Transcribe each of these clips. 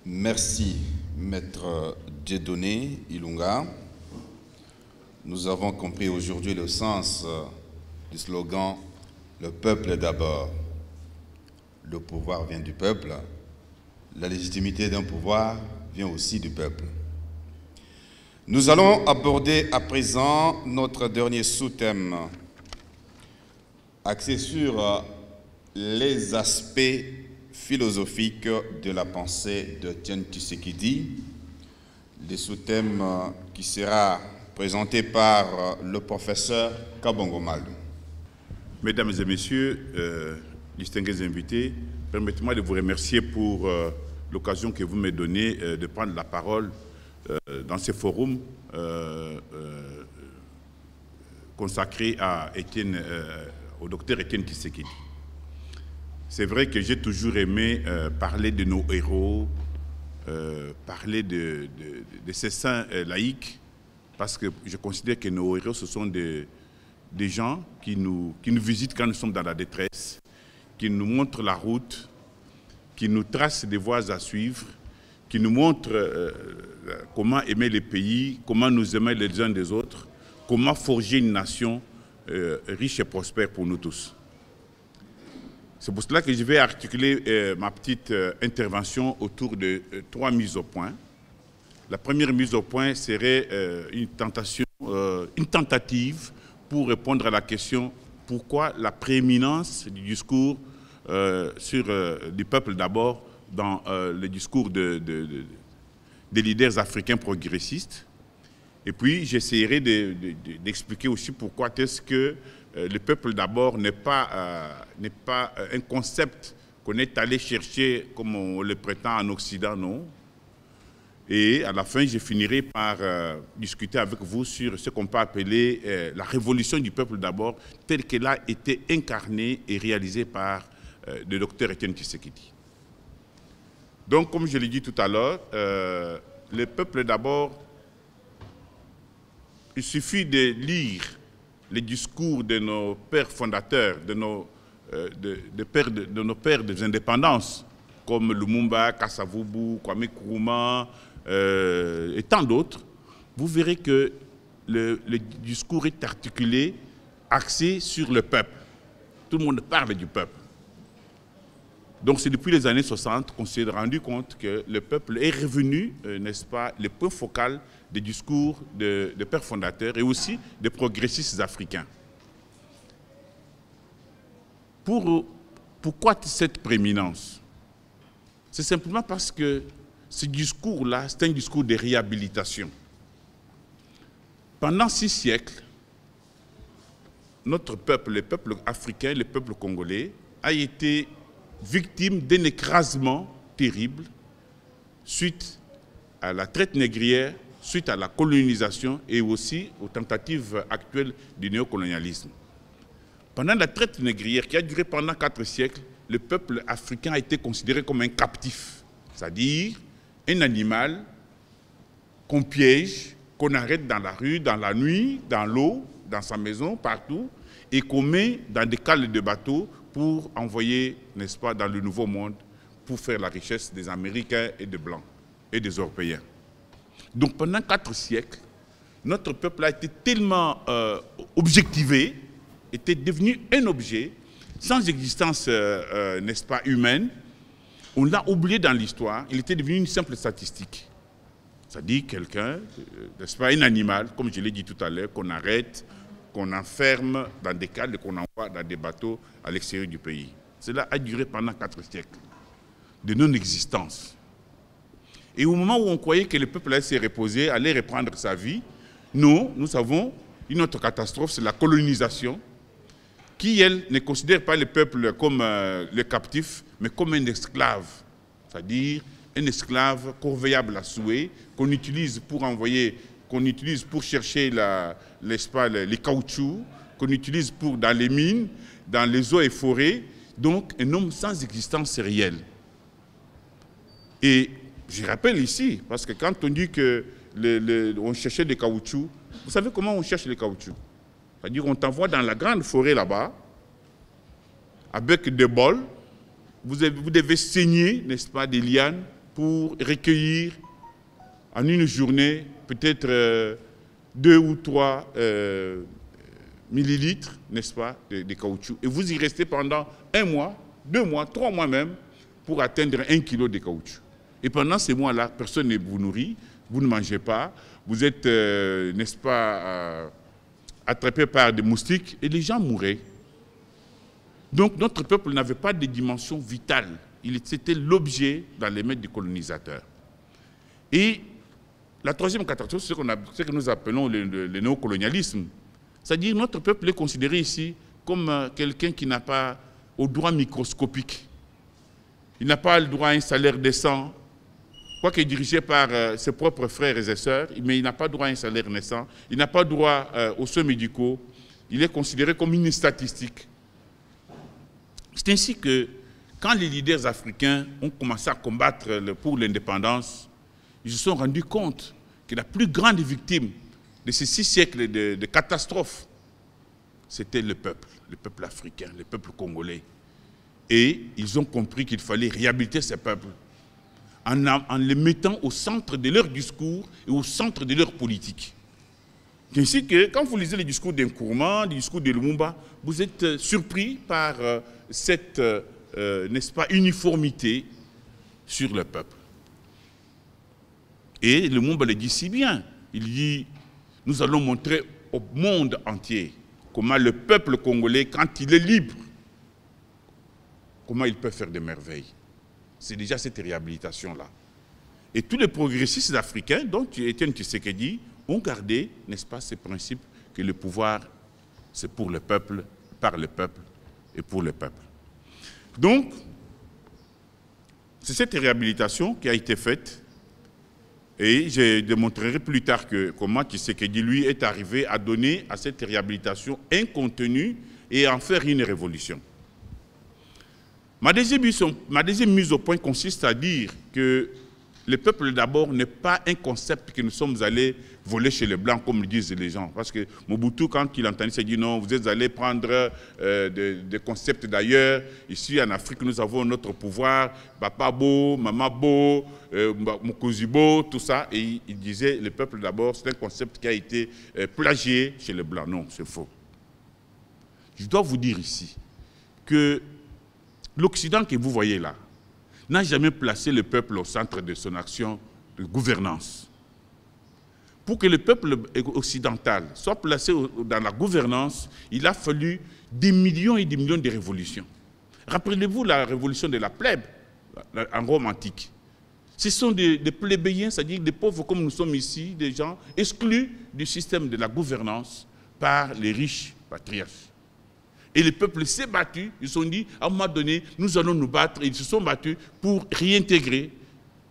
Merci, Maître Dieudonné Ilunga. Nous avons compris aujourd'hui le sens du slogan « Le peuple d'abord ». Le pouvoir vient du peuple. La légitimité d'un pouvoir vient aussi du peuple. Nous allons aborder à présent notre dernier sous-thème, axé sur les aspects philosophiques de la pensée de Etienne Tshisekedi, le sous-thème qui sera présenté par le professeur Kabongo Maldou. Mesdames et messieurs, distingués invités, permettez-moi de vous remercier pour l'occasion que vous me donnez de prendre la parole dans ce forum consacré à au docteur Etienne Tshisekedi. C'est vrai que j'ai toujours aimé parler de nos héros, parler de ces saints laïcs, parce que je considère que nos héros, ce sont des gens qui nous visitent quand nous sommes dans la détresse, qui nous montrent la route, qui nous tracent des voies à suivre, qui nous montrent comment aimer les pays, comment nous aimer les uns des autres, comment forger une nation riche et prospère pour nous tous. C'est pour cela que je vais articuler ma petite intervention autour de 3 mises au point. La première mise au point serait une tentative pour répondre à la question pourquoi la prééminence du discours du peuple d'abord dans le discours des leaders africains progressistes. Et puis j'essaierai d'expliquer aussi pourquoi est-ce que le peuple d'abord n'est pas un concept qu'on est allé chercher comme on le prétend en Occident, non. Et à la fin, je finirai par discuter avec vous sur ce qu'on peut appeler la révolution du peuple d'abord, telle qu'elle a été incarnée et réalisée par le docteur Etienne Tshisekedi. Donc, comme je l'ai dit tout à l'heure, le peuple d'abord, il suffit de lire les discours de nos pères fondateurs, de nos pères des indépendances, comme Lumumba, Kasavubu, Kwame Nkrumah, et tant d'autres, vous verrez que le discours est articulé, axé sur le peuple. Tout le monde parle du peuple. Donc c'est depuis les années 60 qu'on s'est rendu compte que le peuple est revenu, n'est-ce pas, le point focal des discours des pères fondateurs et aussi des progressistes africains. Pourquoi cette prééminence? C'est simplement parce que ce discours-là, c'est un discours de réhabilitation. Pendant 6 siècles, notre peuple, le peuple africain, le peuple congolais, a été victime d'un écrasement terrible suite à la traite négrière, suite à la colonisation et aussi aux tentatives actuelles du néocolonialisme. Pendant la traite négrière qui a duré pendant 4 siècles, le peuple africain a été considéré comme un captif, c'est-à-dire un animal qu'on piège, qu'on arrête dans la rue, dans la nuit, dans l'eau, dans sa maison, partout, et qu'on met dans des cales de bateaux pour envoyer, n'est-ce pas, dans le Nouveau Monde, pour faire la richesse des Américains et des Blancs et des Européens. Donc pendant 4 siècles, notre peuple a été tellement objectivé, était devenu un objet, sans existence, n'est-ce pas, humaine. On l'a oublié dans l'histoire, il était devenu une simple statistique. C'est-à-dire quelqu'un, n'est-ce pas, un animal, comme je l'ai dit tout à l'heure, qu'on arrête, qu'on enferme dans des cales et qu'on envoie dans des bateaux à l'extérieur du pays. Cela a duré pendant 4 siècles de non-existence. Et au moment où on croyait que le peuple allait se reposer, allait reprendre sa vie, nous avons une autre catastrophe, c'est la colonisation, qui, elle, ne considère pas le peuple comme le captif, mais comme un esclave. C'est-à-dire un esclave corvéable à souhait, qu'on utilise pour envoyer, qu'on utilise pour chercher les caoutchoucs, qu'on utilise dans les mines, dans les eaux et forêts. Donc, un homme sans existence réelle. Et je rappelle ici, parce que quand on dit que on cherchait des caoutchoucs, vous savez comment on cherche les caoutchoucs? C'est-à-dire qu'on t'envoie dans la grande forêt là-bas, avec des bols, vous devez saigner, n'est-ce pas, des lianes pour recueillir en une journée peut-être 2 ou 3 millilitres, n'est-ce pas, de caoutchouc. Et vous y restez pendant 1 mois, 2 mois, 3 mois même, pour atteindre 1 kilo de caoutchouc. Et pendant ces mois-là, personne ne vous nourrit, vous ne mangez pas, vous êtes, n'est-ce pas, attrapé par des moustiques, et les gens mouraient. Donc notre peuple n'avait pas de dimension vitale. C'était l'objet dans les mains du colonisateur. Et la troisième catastrophe, c'est ce que nous appelons le néocolonialisme. C'est-à-dire notre peuple est considéré ici comme quelqu'un qui n'a pas au droit microscopique. Il n'a pas le droit à un salaire décent, quoique dirigé par ses propres frères et sœurs, mais il n'a pas droit à un salaire décent. Il n'a pas droit aux soins médicaux. Il est considéré comme une statistique. C'est ainsi que, quand les leaders africains ont commencé à combattre pour l'indépendance, ils se sont rendus compte que la plus grande victime de ces 6 siècles de catastrophes, c'était le peuple africain, le peuple congolais. Et ils ont compris qu'il fallait réhabiliter ces peuples en les mettant au centre de leur discours et au centre de leur politique. C'est ainsi que, quand vous lisez les discours d'Nkrumah, les discours de Lumumba, vous êtes surpris par cette, n'est-ce pas, uniformité sur le peuple. Et Lumumba le dit si bien. Il dit, nous allons montrer au monde entier comment le peuple congolais, quand il est libre, comment il peut faire des merveilles. C'est déjà cette réhabilitation-là. Et tous les progressistes africains, dont Étienne Tshisekedi, ont gardé, n'est-ce pas, ces principes que le pouvoir, c'est pour le peuple, par le peuple et pour le peuple. Donc, c'est cette réhabilitation qui a été faite, et je démontrerai plus tard comment Tshisekedi, lui, est arrivé à donner à cette réhabilitation un contenu et à en faire une révolution. Ma deuxième mise au point consiste à dire que le peuple d'abord n'est pas un concept que nous sommes allés voler chez les Blancs, comme le disent les gens. Parce que Mobutu, quand il entendait, il dit non, vous êtes allés prendre des concepts d'ailleurs. Ici, en Afrique, nous avons notre pouvoir, Papa Bo, Mama Bo, Mokozi Bo, tout ça. Et il disait, le peuple d'abord, c'est un concept qui a été plagié chez les Blancs. Non, c'est faux. Je dois vous dire ici que l'Occident que vous voyez là n'a jamais placé le peuple au centre de son action de gouvernance. Pour que le peuple occidental soit placé dans la gouvernance, il a fallu des millions et des millions de révolutions. Rappelez-vous la révolution de la plèbe en Rome antique. Ce sont des plébéiens, c'est-à-dire des pauvres comme nous sommes ici, des gens exclus du système de la gouvernance par les riches patriarches. Et le peuple s'est battu, ils se sont dit, à un moment donné, nous allons nous battre, et ils se sont battus pour réintégrer,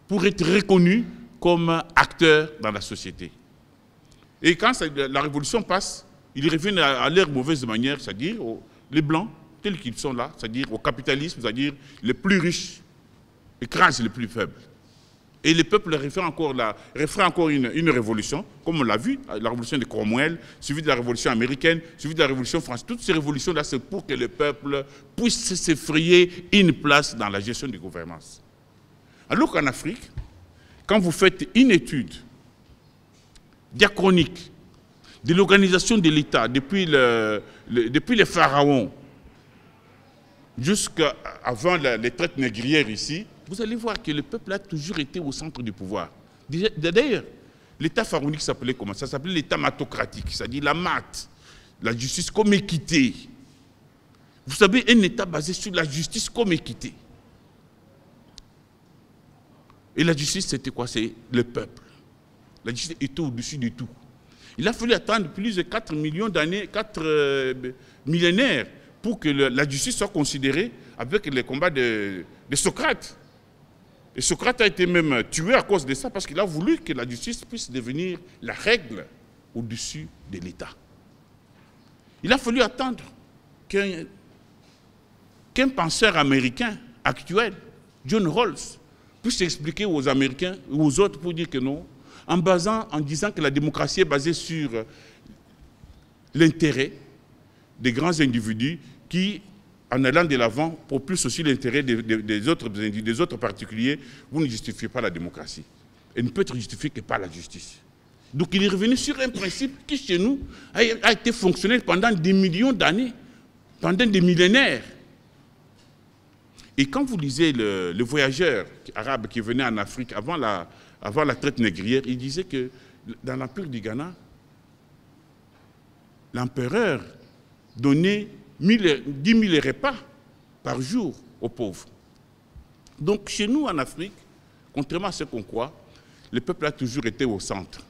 pour être reconnus comme acteurs dans la société. Et quand la révolution passe, ils reviennent à leur mauvaise manière, c'est-à-dire les Blancs, tels qu'ils sont là, c'est-à-dire au capitalisme, c'est-à-dire les plus riches, écrasent les plus faibles. Et le peuple refait encore une révolution, comme on l'a vu, la révolution de Cromwell, suivie de la révolution américaine, suivie de la révolution française. Toutes ces révolutions-là, c'est pour que le peuple puisse s'effrayer une place dans la gestion des gouvernances. Alors qu'en Afrique, quand vous faites une étude diachronique de l'organisation de l'État depuis les pharaons jusqu'avant les traites négrières ici, vous allez voir que le peuple a toujours été au centre du pouvoir. D'ailleurs, l'État pharaonique s'appelait comment? Ça s'appelait l'État matocratique, c'est-à-dire la mat, la justice comme équité. Vous savez, un État basé sur la justice comme équité. Et la justice, c'était quoi? C'est le peuple. La justice était au-dessus de tout. Il a fallu attendre plus de 4 millions d'années, 4 millénaires, pour que la justice soit considérée avec les combats de Socrate. Et Socrate a été même tué à cause de ça, parce qu'il a voulu que la justice puisse devenir la règle au-dessus de l'État. Il a fallu attendre qu'un penseur américain actuel, John Rawls, puisse expliquer aux Américains ou aux autres pour dire que non, en disant que la démocratie est basée sur l'intérêt des grands individus qui, en allant de l'avant, propulsent aussi l'intérêt des autres particuliers, vous ne justifiez pas la démocratie. Elle ne peut être justifiée que par la justice. Donc il est revenu sur un principe qui, chez nous, a été fonctionnel pendant des millions d'années, pendant des millénaires. Et quand vous lisez le voyageur arabe qui venait en Afrique avant la traite négrière, il disait que dans l'empire du Ghana, l'empereur donnait 10 000 repas par jour aux pauvres. Donc chez nous en Afrique, contrairement à ce qu'on croit, le peuple a toujours été au centre.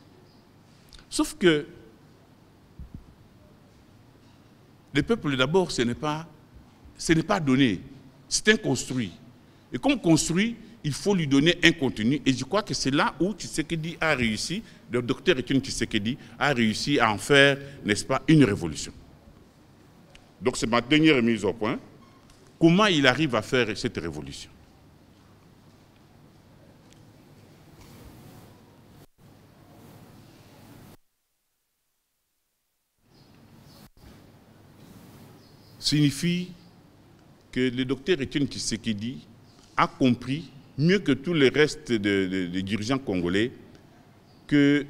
Sauf que le peuple d'abord, ce n'est pas donné. C'est un construit. Et comme construit, il faut lui donner un contenu. Et je crois que c'est là où Tshisekedi a réussi, le docteur Etienne Tshisekedi a réussi à en faire, n'est-ce pas, une révolution. Donc c'est ma dernière mise au point. Comment il arrive à faire cette révolution? Signifie que le docteur Etienne Tshisekedi a compris, mieux que tous les restes des dirigeants congolais, que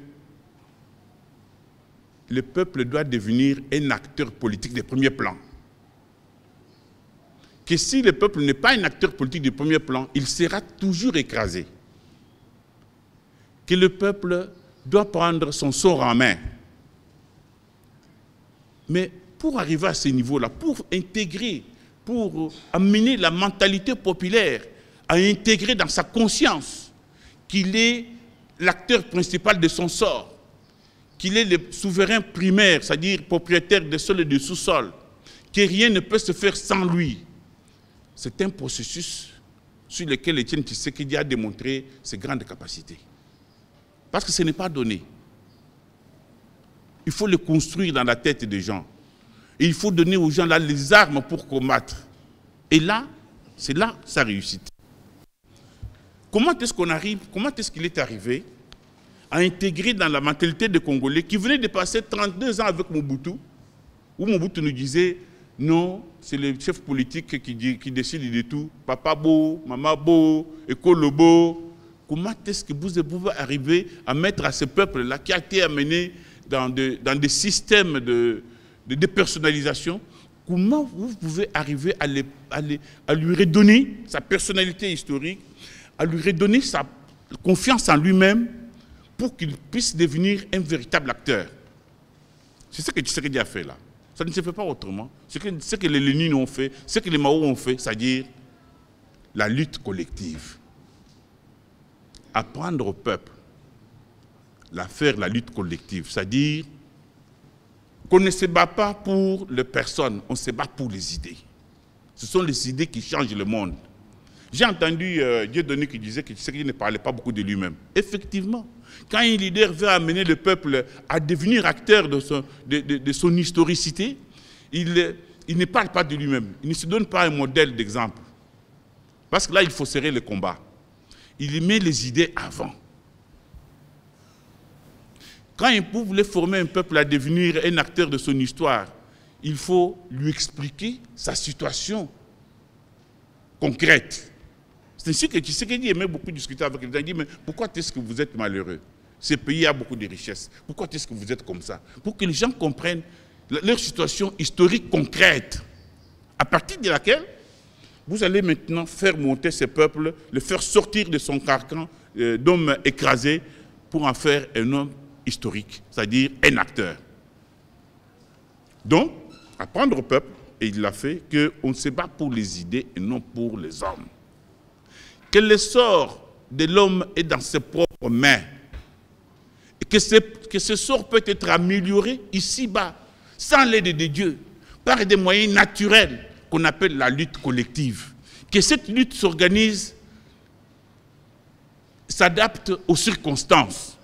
le peuple doit devenir un acteur politique de premier plan. Que si le peuple n'est pas un acteur politique de premier plan, il sera toujours écrasé. Que le peuple doit prendre son sort en main. Mais pour arriver à ce niveau-là, pour intégrer, pour amener la mentalité populaire à intégrer dans sa conscience qu'il est l'acteur principal de son sort, qu'il est le souverain primaire, c'est-à-dire propriétaire des sols et du sous-sol, que rien ne peut se faire sans lui. C'est un processus sur lequel Etienne Tshisekedi a démontré ses grandes capacités. Parce que ce n'est pas donné. Il faut le construire dans la tête des gens. Et il faut donner aux gens là les armes pour combattre. Et là, c'est là sa réussite. Comment est-ce qu'il est arrivé à intégrer dans la mentalité des Congolais qui venaient de passer 32 ans avec Mobutu, où Mobutu nous disait non, c'est le chef politique qui décide de tout, papa beau, maman beau, école beau. Comment est-ce que vous pouvez arriver à mettre à ce peuple-là qui a été amené dans des systèmes de dépersonnalisation, comment vous pouvez arriver à lui redonner sa personnalité historique, à lui redonner sa confiance en lui-même pour qu'il puisse devenir un véritable acteur? C'est ce que Tshisekedi a fait là. Ça ne se fait pas autrement. Ce que les Lénine ont fait, ce que les Mao ont fait, c'est-à-dire la lutte collective. Apprendre au peuple à faire la lutte collective, c'est-à-dire qu'on ne se bat pas pour les personnes, on se bat pour les idées. Ce sont les idées qui changent le monde. J'ai entendu Dieudonné qui disait que Tshisekedi ne parlait pas beaucoup de lui-même. Effectivement, quand un leader veut amener le peuple à devenir acteur de son historicité, il ne parle pas de lui-même. Il ne se donne pas un modèle d'exemple. Parce que là, il faut serrer le combat. Il met les idées avant. Quand il voulait former un peuple à devenir un acteur de son histoire, il faut lui expliquer sa situation concrète. C'est ainsi que Tshisekedi aimait beaucoup discuter avec les gens. Il dit, mais pourquoi est-ce que vous êtes malheureux? Ce pays a beaucoup de richesses. Pourquoi est-ce que vous êtes comme ça? Pour que les gens comprennent leur situation historique concrète, à partir de laquelle vous allez maintenant faire monter ce peuple, le faire sortir de son carcan d'homme écrasé pour en faire un homme historique, c'est-à-dire un acteur. Donc, apprendre au peuple, et il l'a fait, qu'on ne se bat pour les idées et non pour les hommes. Que le sort de l'homme est dans ses propres mains. Et que ce sort peut être amélioré ici-bas, sans l'aide de Dieu, par des moyens naturels qu'on appelle la lutte collective. Que cette lutte s'organise, s'adapte aux circonstances.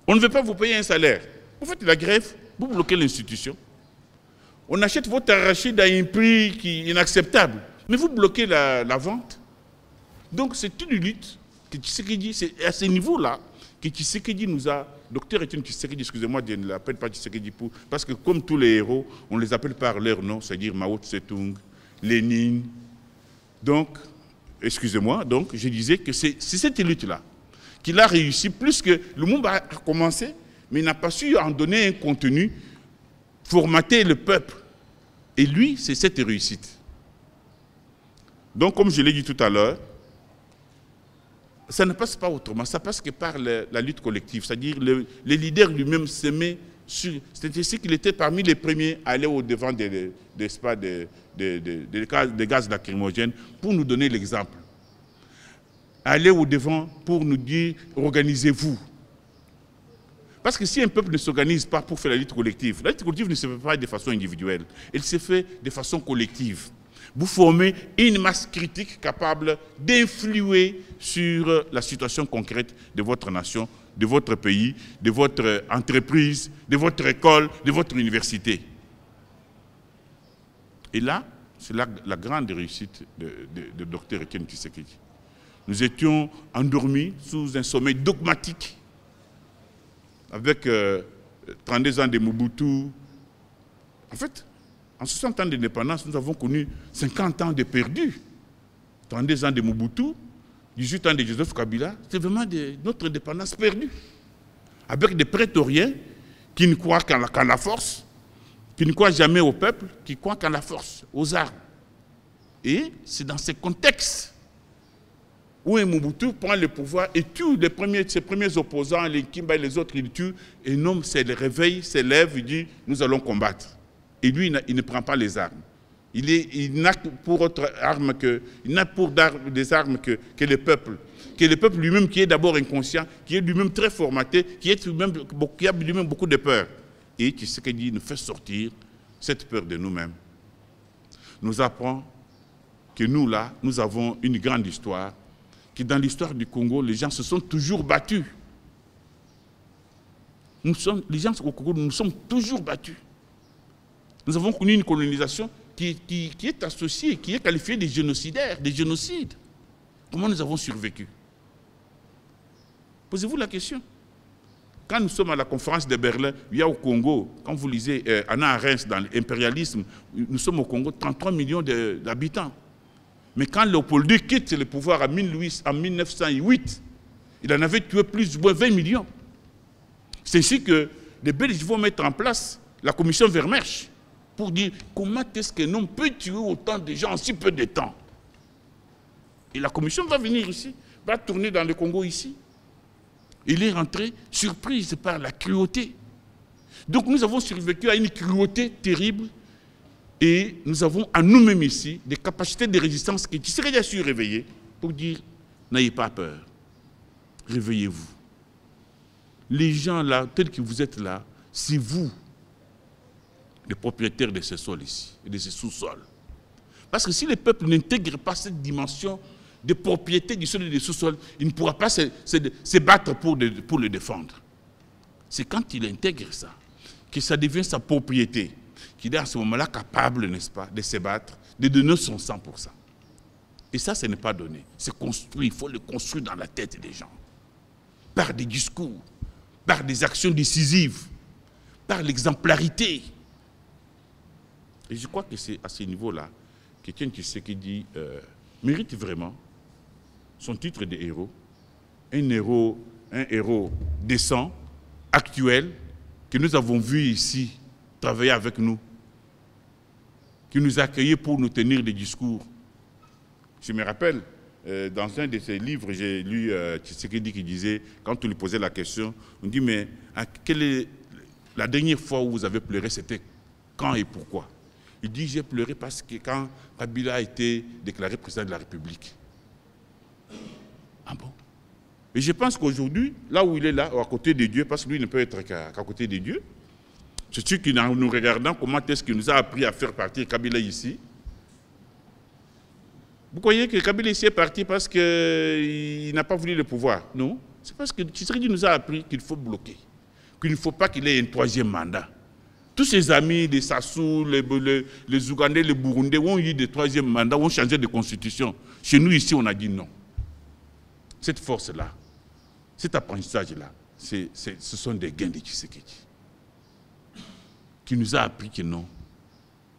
On ne veut pas vous payer un salaire. Vous faites la grève, vous bloquez l'institution. On achète votre arachide à un prix qui est inacceptable, mais vous bloquez la vente. Donc c'est une lutte que Tshisekedi, c'est à ce niveau-là que Tshisekedi nous a, docteur Etienne Tshisekedi, excusez-moi, je ne l'appelle pas Tshisekedi parce que comme tous les héros, on les appelle par leur nom, c'est-à-dire Mao Tse-tung, Lénine. Donc, excusez-moi, donc je disais que c'est cette lutte-là qu'il a réussi, plus que Lumumba a commencé, mais il n'a pas su en donner un contenu, formater le peuple. Et lui, c'est cette réussite. Donc, comme je l'ai dit tout à l'heure, ça ne passe pas autrement, ça passe que par la lutte collective, c'est-à-dire les leaders lui-même s'aimaient sur... C'est ainsi qu'il était parmi les premiers à aller au-devant des gaz lacrymogènes pour nous donner l'exemple. Aller au-devant pour nous dire « organisez-vous ». Parce que si un peuple ne s'organise pas pour faire la lutte collective ne se fait pas de façon individuelle, elle se fait de façon collective. Vous formez une masse critique capable d'influer sur la situation concrète de votre nation, de votre pays, de votre entreprise, de votre école, de votre université. Et là, c'est la grande réussite de Dr Etienne Tshisekedi. Nous étions endormis sous un sommeil dogmatique avec 32 ans de Mobutu. En fait, en 60 ans d'indépendance, nous avons connu 50 ans de perdus. 32 ans de Mobutu, 18 ans de Joseph Kabila, c'est vraiment notre indépendance perdue. Avec des prétoriens qui ne croient qu'à la force, qui ne croient jamais au peuple, qui croient qu'à la force, aux armes. Et c'est dans ces contextes où un Mobutu prend le pouvoir et tue ses premiers opposants, les Kimba et les autres, il tue, et un homme se réveille, se lève, il dit « nous allons combattre ». Et lui, il ne prend pas les armes. Il n'a pour autre arme que, il n'a pour des armes que le peuple. Que le peuple lui-même qui est d'abord inconscient, qui est lui-même très formaté, qui a lui-même beaucoup de peur. Et Tshisekedi nous fait sortir cette peur de nous-mêmes. Nous apprend que nous, là, nous avons une grande histoire, que dans l'histoire du Congo, les gens se sont toujours battus. Les gens au Congo, nous sommes toujours battus. Nous avons connu une colonisation qui est associée, qui est qualifiée de génocidaire, de génocide. Comment nous avons survécu? Posez-vous la question. Quand nous sommes à la conférence de Berlin, il y a au Congo, quand vous lisez Anna Arendt dans l'impérialisme, nous sommes au Congo 33 millions d'habitants. Mais quand Léopold II quitte le pouvoir en 1908, il en avait tué plus ou moins 20 millions. C'est ainsi que les Belges vont mettre en place la commission Vermersch pour dire comment est-ce qu'un homme peut tuer autant de gens en si peu de temps. Et la commission va venir ici, va tourner dans le Congo ici. Il est rentré surprise par la cruauté. Donc nous avons survécu à une cruauté terrible et nous avons à nous-mêmes ici des capacités de résistance qui seraient bien sûr réveillées pour dire n'ayez pas peur, réveillez-vous. Les gens là, tels que vous êtes là, c'est vous, les propriétaires de ce sol ici et de ce sous-sol. Parce que si le peuple n'intègre pas cette dimension de propriété du sol et du sous-sol, il ne pourra pas se battre pour le défendre. C'est quand il intègre ça, que ça devient sa propriété, qu'il est à ce moment-là capable, n'est-ce pas, de se battre, de donner son sang pour ça. Et ça, ce n'est pas donné. C'est construit, il faut le construire dans la tête des gens. Par des discours, par des actions décisives, par l'exemplarité. Et je crois que c'est à ce niveau-là qu'Etienne Tshisekedi mérite vraiment son titre de héros. Un héros décent, actuel, que nous avons vu ici travailler avec nous, qui nous a accueillis pour nous tenir des discours. Je me rappelle, dans un de ses livres, j'ai lu Tshisekedi qui disait, quand on lui posait la question, on dit, mais quelle est la dernière fois où vous avez pleuré, c'était quand et pourquoi? Il dit, j'ai pleuré parce que quand Kabila a été déclaré président de la République. Ah bon? Et je pense qu'aujourd'hui, là où il est là, à côté de Dieu, parce que lui ne peut être qu'à côté de Dieu, c'est sûr qu'en nous regardant comment est-ce qu'il nous a appris à faire partir Kabila ici. Vous croyez que Kabila ici est parti parce qu'il n'a pas voulu le pouvoir? Non. C'est parce que Tshisekedi nous a appris qu'il faut bloquer, qu'il ne faut pas qu'il ait un troisième mandat. Tous ses amis, les Sassou, les Ougandais, les Burundais ont eu des troisième mandats, ont changé de constitution. Chez nous ici, on a dit non. cette force-là, cet apprentissage-là, ce sont des gains de Tshisekedi, qui nous a appris que non,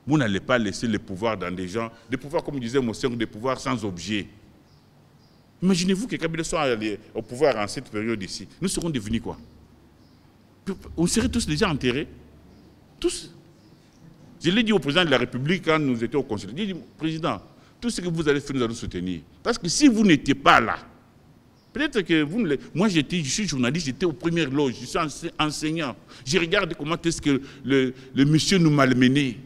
vous n'allez pas laisser le pouvoir dans des gens, des pouvoirs, comme disait Mosseng, des pouvoirs sans objet. Imaginez-vous que Kabila soit allé au pouvoir en cette période ici. Nous serons devenus quoi? On serait tous déjà enterrés. Tous. Je l'ai dit au président de la République quand nous étions au Conseil. J'ai dit, président, tout ce que vous allez faire, nous allons soutenir. Parce que si vous n'étiez pas là, peut-être que vous ne l'êtes. Moi, je suis journaliste, j'étais aux premières loges, je suis enseignant. Je regarde comment est-ce que le monsieur nous malmenait.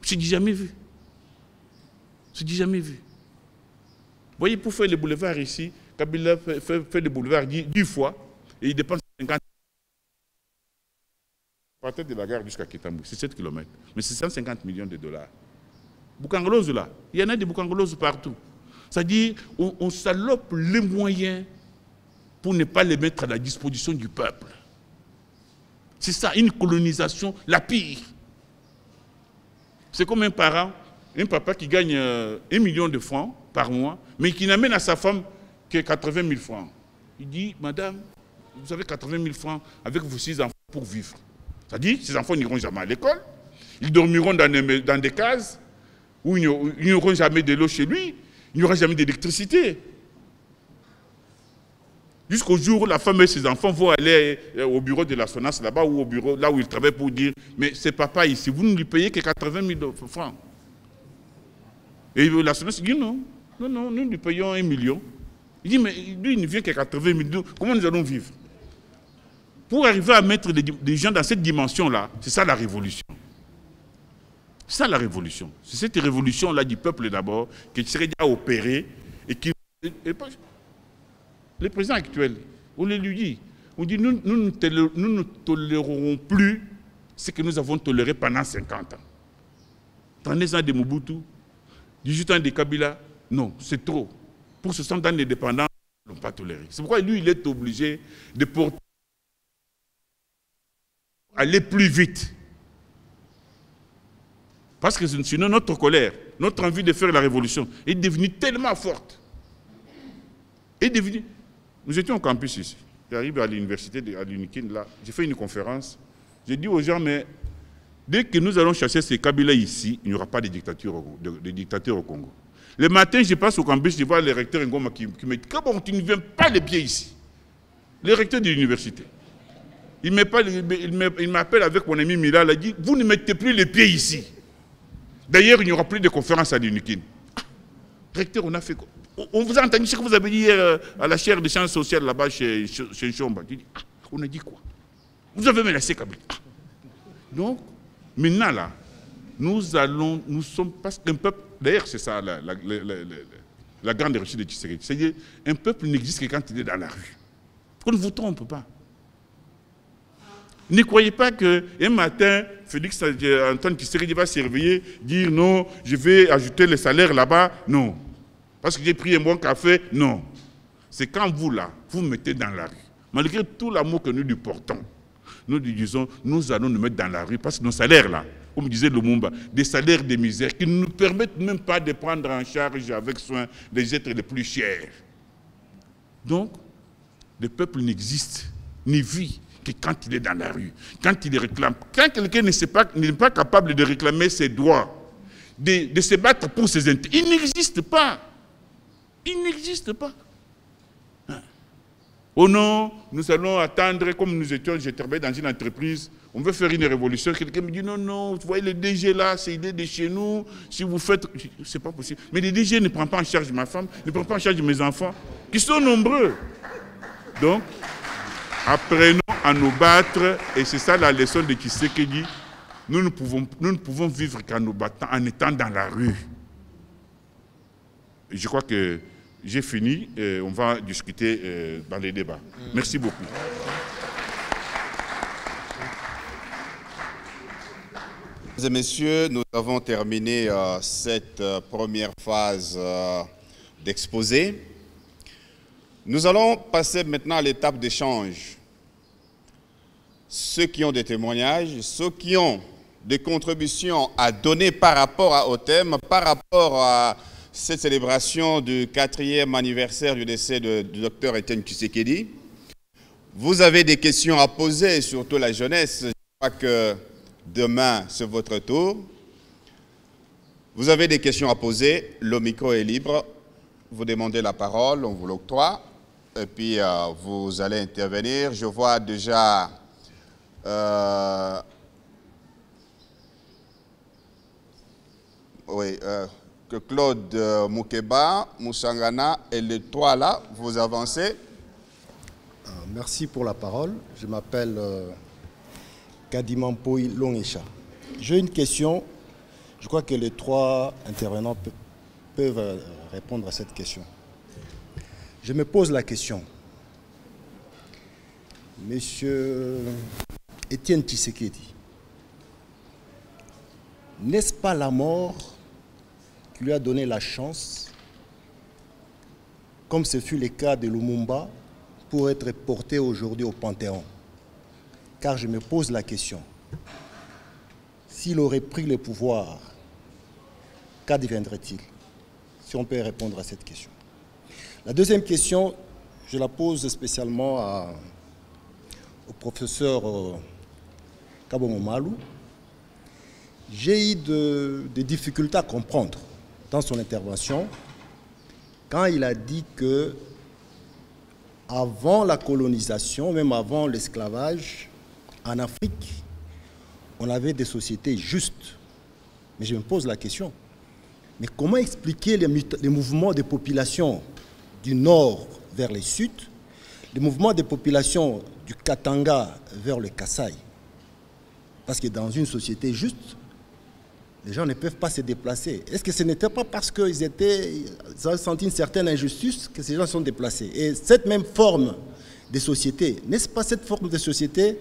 Je ne dis jamais vu. Je ne dis jamais vu. Vous voyez, pour faire le boulevard ici, Kabila fait le boulevard 10 fois et il dépense 50. À partir de la gare jusqu'à Kitambu, c'est 7 km. Mais c'est 150 millions de dollars. Boukanglose là, il y en a des Boukangloses partout. C'est-à-dire, on salope les moyens pour ne pas les mettre à la disposition du peuple. C'est ça, une colonisation la pire. C'est comme un parent, un papa qui gagne 1 million de francs par mois, mais qui n'amène à sa femme que 80 000 francs. Il dit, madame, vous avez 80 000 francs avec vos 6 enfants pour vivre. C'est-à-dire, ces enfants n'iront jamais à l'école, ils dormiront dans des cases où ils n'auront jamais de l'eau chez lui, il n'y aura jamais d'électricité. Jusqu'au jour où la femme et ses enfants vont aller au bureau de la SONAS là-bas ou au bureau là où ils travaillent pour dire, mais c'est papa ici, vous ne lui payez que 80 000 francs. Et la SONAS dit non, nous lui payons 1 million. Il dit, mais lui, il ne vient que 80 000, comment nous allons vivre? Pour arriver à mettre des gens dans cette dimension-là, c'est ça la révolution. C'est ça la révolution. C'est cette révolution-là du peuple d'abord qui serait déjà opérée et qui... Le président actuel, on le lui dit, on dit nous ne tolérerons plus ce que nous avons toléré pendant 50 ans. 30 ans de Mobutu, 18 ans de Kabila, non, c'est trop. Pour 60 ans d'indépendance, ils n'ont pas toléré. C'est pourquoi lui, il est obligé de porter, aller plus vite. Parce que sinon, notre colère, notre envie de faire la révolution est devenue tellement forte. Est devenue... Nous étions au campus ici. J'arrive à l'université, à l'UNIKIN, là. J'ai fait une conférence. J'ai dit aux gens, mais dès que nous allons chasser ces Kabila ici, il n'y aura pas de dictature au Congo. Le matin, je passe au campus, je vois le recteur Ngoma qui me dit, comment tu ne viens pas les pieds ici? Le recteur de l'université. Il m'appelle avec mon ami Mila, il a dit, vous ne mettez plus les pieds ici. D'ailleurs, il n'y aura plus de conférence à l'UNIKIN. Recteur, on a fait quoi? On vous a entendu ce que vous avez dit hier à la chaire des sciences sociales là-bas chez Chomba. On a dit quoi? Vous avez menacé Kabila. Donc, maintenant là, nous sommes parce qu'un peuple, d'ailleurs c'est ça la grande réussite de Tshisekedi. C'est-à-dire, un peuple n'existe que quand il est dans la rue. On ne vous trompe pas. Ne croyez pas qu'un matin, Félix Antoine Tshisekedi va se réveiller, dire non, je vais ajouter les salaires là-bas. Non. Parce que j'ai pris un bon café. Non. C'est quand vous, là, vous mettez dans la rue. Malgré tout l'amour que nous lui portons, nous lui disons, nous allons nous mettre dans la rue parce que nos salaires, là, comme disait Lumumba, des salaires de misère qui ne nous permettent même pas de prendre en charge avec soin les êtres les plus chers. Donc, le peuple n'existe, ni vit que quand il est dans la rue, quand il réclame. Quand quelqu'un n'est pas capable de réclamer ses droits, de se battre pour ses intérêts, il n'existe pas. Il n'existe pas. Oh non, nous allons attendre, comme nous étions, j'ai travaillé dans une entreprise, on veut faire une révolution. Quelqu'un me dit non, non, vous voyez le DG là, c'est il est de chez nous, si vous faites, c'est pas possible. Mais le DG ne prend pas en charge ma femme, ne prend pas en charge mes enfants, qui sont nombreux. Donc, apprenons à nous battre, et c'est ça la leçon de Tshisekedi. Nous ne pouvons vivre qu'en nous battant, en étant dans la rue. Je crois que j'ai fini, on va discuter dans les débats. Merci beaucoup. Mesdames et messieurs, nous avons terminé cette première phase d'exposé. Nous allons passer maintenant à l'étape d'échange. Ceux qui ont des témoignages, ceux qui ont des contributions à donner par rapport au thème, par rapport à cette célébration du 4e anniversaire du décès du docteur Etienne Tshisekedi. Vous avez des questions à poser, surtout la jeunesse. Je crois que demain, c'est votre tour. Vous avez des questions à poser, le micro est libre. Vous demandez la parole, on vous l'octroie. Et puis, vous allez intervenir. Je vois déjà... que Claude Moukeba, Moussangana et les trois là, vous avancez. Merci pour la parole. Je m'appelle Kadimampoy Longesha. J'ai une question. Je crois que les trois intervenants peuvent répondre à cette question. Je me pose la question. Monsieur Etienne Tshisekedi, n'est-ce pas la mort qui lui a donné la chance, comme ce fut le cas de Lumumba, pour être porté aujourd'hui au Panthéon? Car je me pose la question, s'il aurait pris le pouvoir, qu'adviendrait-il? Si on peut répondre à cette question. La deuxième question, je la pose spécialement au professeur Kabomo Malou. J'ai eu des difficultés à comprendre dans son intervention quand il a dit que avant la colonisation, même avant l'esclavage, en Afrique, on avait des sociétés justes. Mais je me pose la question, mais comment expliquer les mouvements de population du nord vers le sud, les mouvements de population du Katanga vers le Kasaï? Parce que dans une société juste, les gens ne peuvent pas se déplacer. Est-ce que ce n'était pas parce qu'ils avaient senti une certaine injustice que ces gens sont déplacés? Et cette même forme de société, n'est-ce pas cette forme de société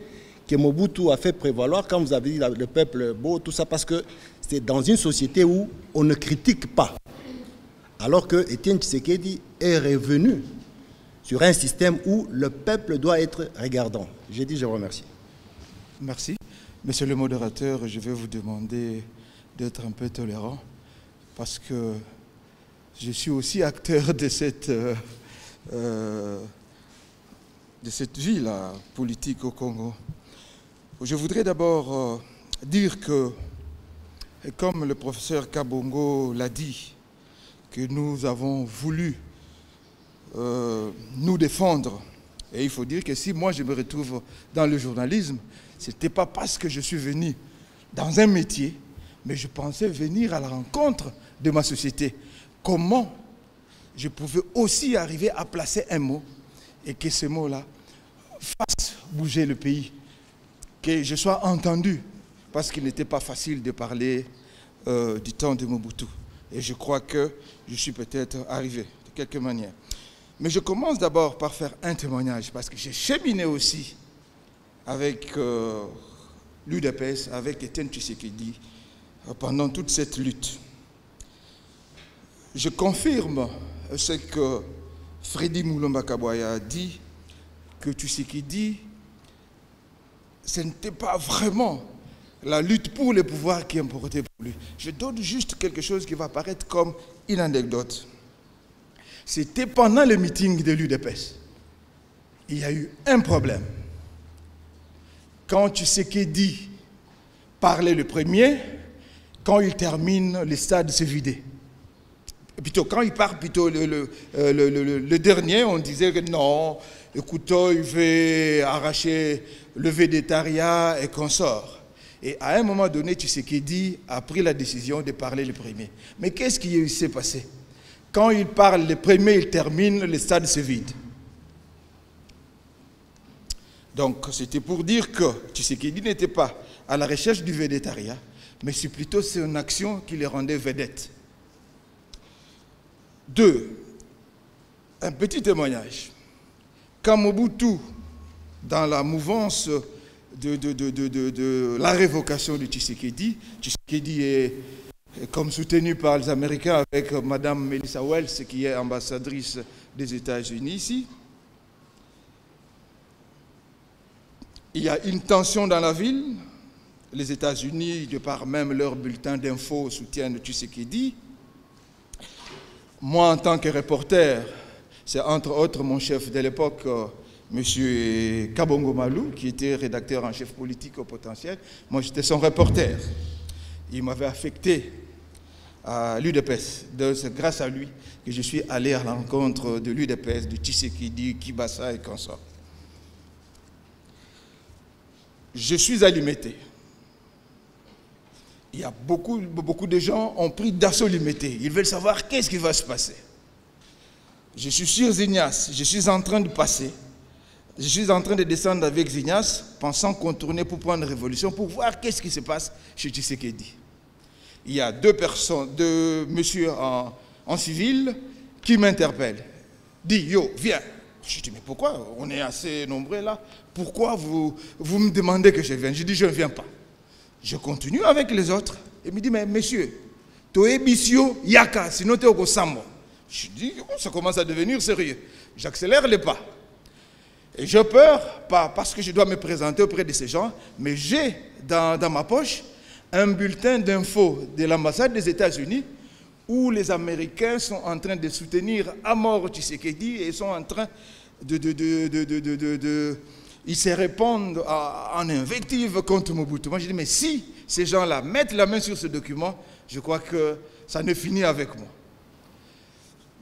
que Mobutu a fait prévaloir quand vous avez dit le peuple beau, tout ça? Parce que c'est dans une société où on ne critique pas. Alors que Etienne Tshisekedi est revenu sur un système où le peuple doit être regardant. J'ai dit, je vous remercie. Merci. Monsieur le modérateur, je vais vous demander d'être un peu tolérant parce que je suis aussi acteur de cette vie-là, politique au Congo. Je voudrais d'abord dire que, comme le professeur Kabongo l'a dit, que nous avons voulu nous défendre. Et il faut dire que si moi je me retrouve dans le journalisme, ce n'était pas parce que je suis venu dans un métier, mais je pensais venir à la rencontre de ma société. Comment je pouvais aussi arriver à placer un mot et que ce mot-là fasse bouger le pays, que je sois entendu, parce qu'il n'était pas facile de parler du temps de Mobutu. Et je crois que je suis peut-être arrivé de quelque manière. Mais je commence d'abord par faire un témoignage, parce que j'ai cheminé aussi avec l'UDPS, avec Etienne Tshisekedi, pendant toute cette lutte. Je confirme ce que Freddy Moulomba Kaboya a dit, que Tshisekedi, ce n'était pas vraiment la lutte pour le pouvoir qui importait pour lui. Je donne juste quelque chose qui va paraître comme une anecdote. C'était pendant le meeting de l'UDPS. Il y a eu un problème. Quand Tshisekedi parlait le premier, quand il termine, le stade se vidait. Plutôt, quand il part, plutôt le dernier, on disait que non, écoutez, il veut arracher le végétariat et qu'on sort. Et à un moment donné, Tshisekedi a pris la décision de parler le premier. Mais qu'est-ce qui s'est passé? Quand il parle le premier, il termine, le stade se vide. Donc, c'était pour dire que Tshisekedi n'était pas à la recherche du végétariat, mais c'est plutôt son action qui le rendait vedette. 2. Un petit témoignage. Quand Mobutu, dans la mouvance de la révocation de Tshisekedi, Tshisekedi est comme soutenu par les Américains avec Mme Melissa Wells, qui est ambassadrice des États-Unis ici. Il y a une tension dans la ville. Les États-Unis, de par même leur bulletin d'info, soutiennent Tshisekedi. Moi, en tant que reporter, c'est entre autres mon chef de l'époque, M. Kabongo Malou, qui était rédacteur en chef politique au Potentiel. Moi, j'étais son reporter. Il m'avait affecté à l'UDPS. C'est grâce à lui que je suis allé à la rencontre de l'UDPS, de Tshisekedi, Kibasa et consorts. Je suis à Limete. Il y a beaucoup de gens ont pris d'assaut Limete. Ils veulent savoir qu'est-ce qui va se passer. Je suis sur Zignas, je suis en train de passer. Je suis en train de descendre avec Zignas, pensant contourner pour prendre révolution, pour voir qu'est-ce qui se passe chez Tshisekedi. Il y a deux messieurs en civil qui m'interpellent. Dit, yo, viens. Je dis, mais pourquoi? On est assez nombreux là. Pourquoi vous me demandez que je vienne? Je dis, je ne viens pas. Je continue avec les autres. Il me dit, mais monsieur, Toe Bisio Yaka, sinon tu es au Sambo. Je dis, ça commence à devenir sérieux. J'accélère les pas. Et j'ai peur, pas parce que je dois me présenter auprès de ces gens, mais j'ai dans ma poche un bulletin d'info de l'ambassade des États-Unis où les Américains sont en train de soutenir à mort Tshisekedi et sont en train ils se répondent en invective contre Mobutu. Moi, je dis, mais si ces gens-là mettent la main sur ce document, je crois que ça ne finit avec moi.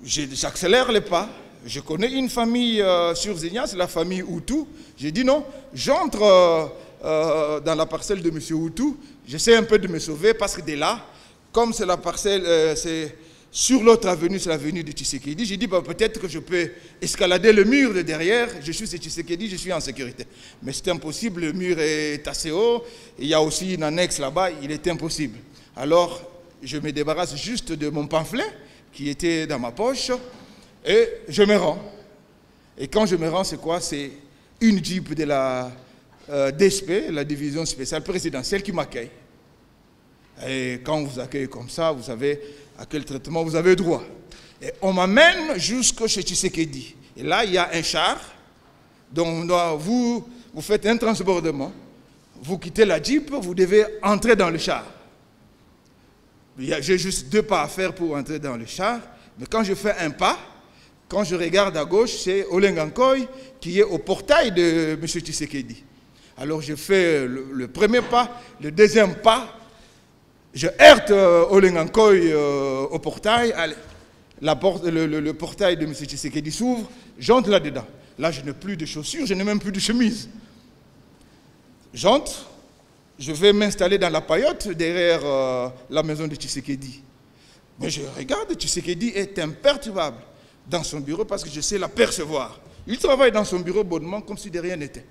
J'accélère les pas. Je connais une famille sur Zignas, c'est la famille Hutu. J'ai dit non, j'entre dans la parcelle de M. Hutu. J'essaie un peu de me sauver parce que dès là, comme c'est la parcelle, c'est sur l'autre avenue, c'est l'avenue de Tshisekedi, j'ai dit bah, peut-être que je peux escalader le mur de derrière. Je suis chez Tshisekedi, je suis en sécurité. Mais c'est impossible, le mur est assez haut. Il y a aussi une annexe là-bas, il est impossible. Alors, je me débarrasse juste de mon pamphlet qui était dans ma poche et je me rends. Et quand je me rends, c'est quoi? C'est une jeep de la DSP, la division spéciale présidentielle, qui m'accueille. Et quand on vous accueille comme ça, vous savez à quel traitement vous avez droit. Et on m'amène jusqu'à chez Tshisekedi. Et là, il y a un char. Donc, vous faites un transbordement. Vous quittez la jeep, vous devez entrer dans le char. J'ai juste 2 pas à faire pour entrer dans le char. Mais quand je fais un pas, quand je regarde à gauche, c'est Olengankoy qui est au portail de M. Tshisekedi. Alors, je fais le premier pas, le deuxième pas. Je heurte Olengankoy au portail. Allez, le portail de M. Tshisekedi s'ouvre. J'entre là-dedans. Là, je n'ai plus de chaussures, je n'ai même plus de chemise. J'entre. Je vais m'installer dans la paillote derrière la maison de Tshisekedi. Mais je regarde, Tshisekedi est imperturbable dans son bureau parce que je sais l'apercevoir. Il travaille dans son bureau bonnement comme si de rien n'était.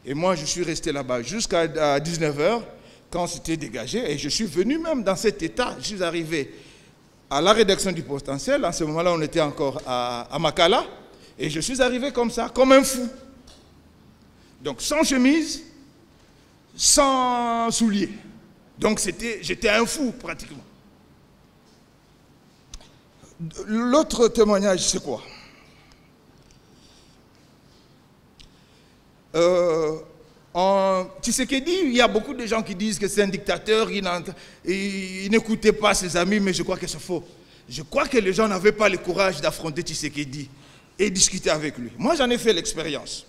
Et moi, je suis resté là-bas jusqu'à 19h. Quand c'était dégagé, et je suis venu même dans cet état, je suis arrivé à la rédaction du Potentiel. En ce moment-là, on était encore à Makala, et je suis arrivé comme ça, comme un fou. Donc sans chemise, sans souliers. Donc j'étais un fou pratiquement. L'autre témoignage, c'est quoi? En Tshisekedi, il y a beaucoup de gens qui disent que c'est un dictateur, il n'écoutait pas ses amis, mais je crois que c'est faux. Je crois que les gens n'avaient pas le courage d'affronter Tshisekedi et discuter avec lui. Moi, j'en ai fait l'expérience.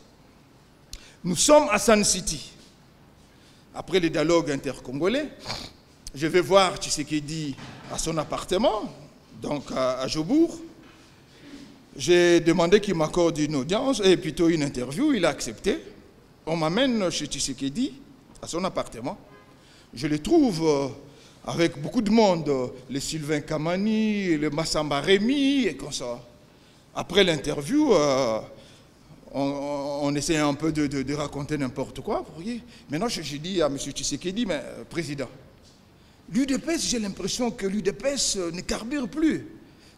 Nous sommes à Sun City. Après le dialogue intercongolais, je vais voir Tshisekedi à son appartement, donc à Jobourg. J'ai demandé qu'il m'accorde une audience, et plutôt une interview, il a accepté. On m'amène chez Tshisekedi, à son appartement. Je le trouve avec beaucoup de monde, le Sylvain Kamani, le Massamba Rémy et comme ça. Après l'interview, on essaie un peu de raconter n'importe quoi. Vous voyez. Maintenant, je dis à M. Tshisekedi, mais président, l'UDPS, j'ai l'impression que l'UDPS ne carbure plus.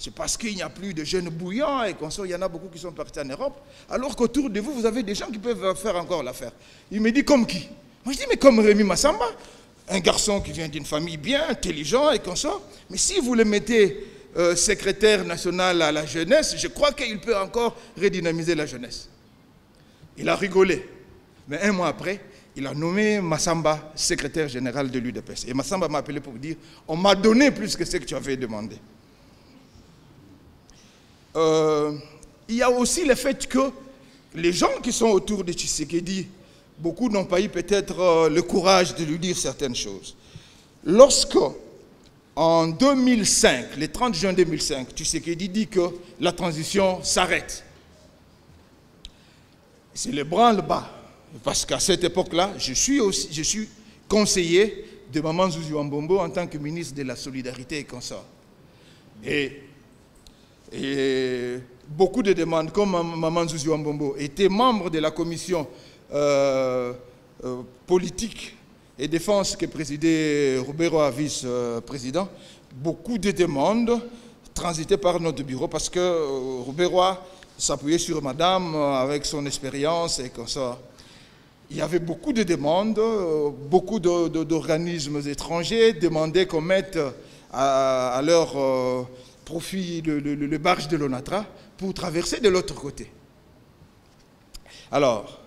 C'est parce qu'il n'y a plus de jeunes bouillants et qu'on sort, il y en a beaucoup qui sont partis en Europe. Alors qu'autour de vous, vous avez des gens qui peuvent faire encore l'affaire. Il me dit comme qui? Moi je dis mais comme Rémy Massamba, un garçon qui vient d'une famille bien, intelligent et comme ça. Mais si vous le mettez secrétaire national à la jeunesse, je crois qu'il peut encore redynamiser la jeunesse. Il a rigolé. Mais un mois après, il a nommé Massamba secrétaire général de l'UDPS. Et Massamba m'a appelé pour dire, on m'a donné plus que ce que tu avais demandé. il y a aussi le fait que les gens qui sont autour de Tshisekedi, beaucoup n'ont pas eu peut-être le courage de lui dire certaines choses. Lorsque, en 2005, le 30 juin 2005, Tshisekedi dit que la transition s'arrête. C'est le branle-bas. Parce qu'à cette époque-là, je suis conseiller de Maman Zouzou Ambombo en tant que ministre de la Solidarité et consort. Et beaucoup de demandes, comme Maman Zouzou Ambombo était membre de la commission politique et défense que présidait Roubero, vice-président, beaucoup de demandes transitaient par notre bureau parce que Roubero s'appuyait sur madame avec son expérience et comme ça. Il y avait beaucoup de demandes, beaucoup d'organismes étrangers demandaient qu'on mette à leur profit le barge de l'Onatra pour traverser de l'autre côté. Alors,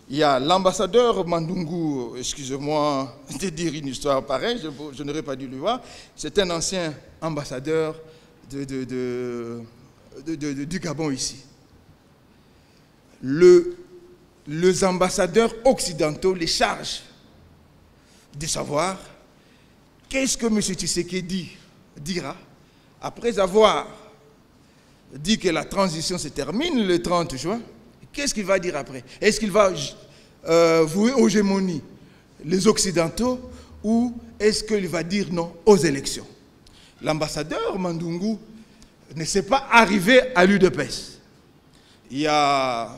il y a l'ambassadeur Mandungu, excusez-moi de dire une histoire pareille, je n'aurais pas dû le voir, c'est un ancien ambassadeur du Gabon ici. Les ambassadeurs occidentaux les chargent de savoir qu'est-ce que M. Tshisekedi dira après avoir dit que la transition se termine le 30 juin. Qu'est-ce qu'il va dire après? Est-ce qu'il va vouer aux gémonies les Occidentaux ou est-ce qu'il va dire non aux élections? L'ambassadeur Mandungu ne s'est pas arrivé à l'UDPS. Il y a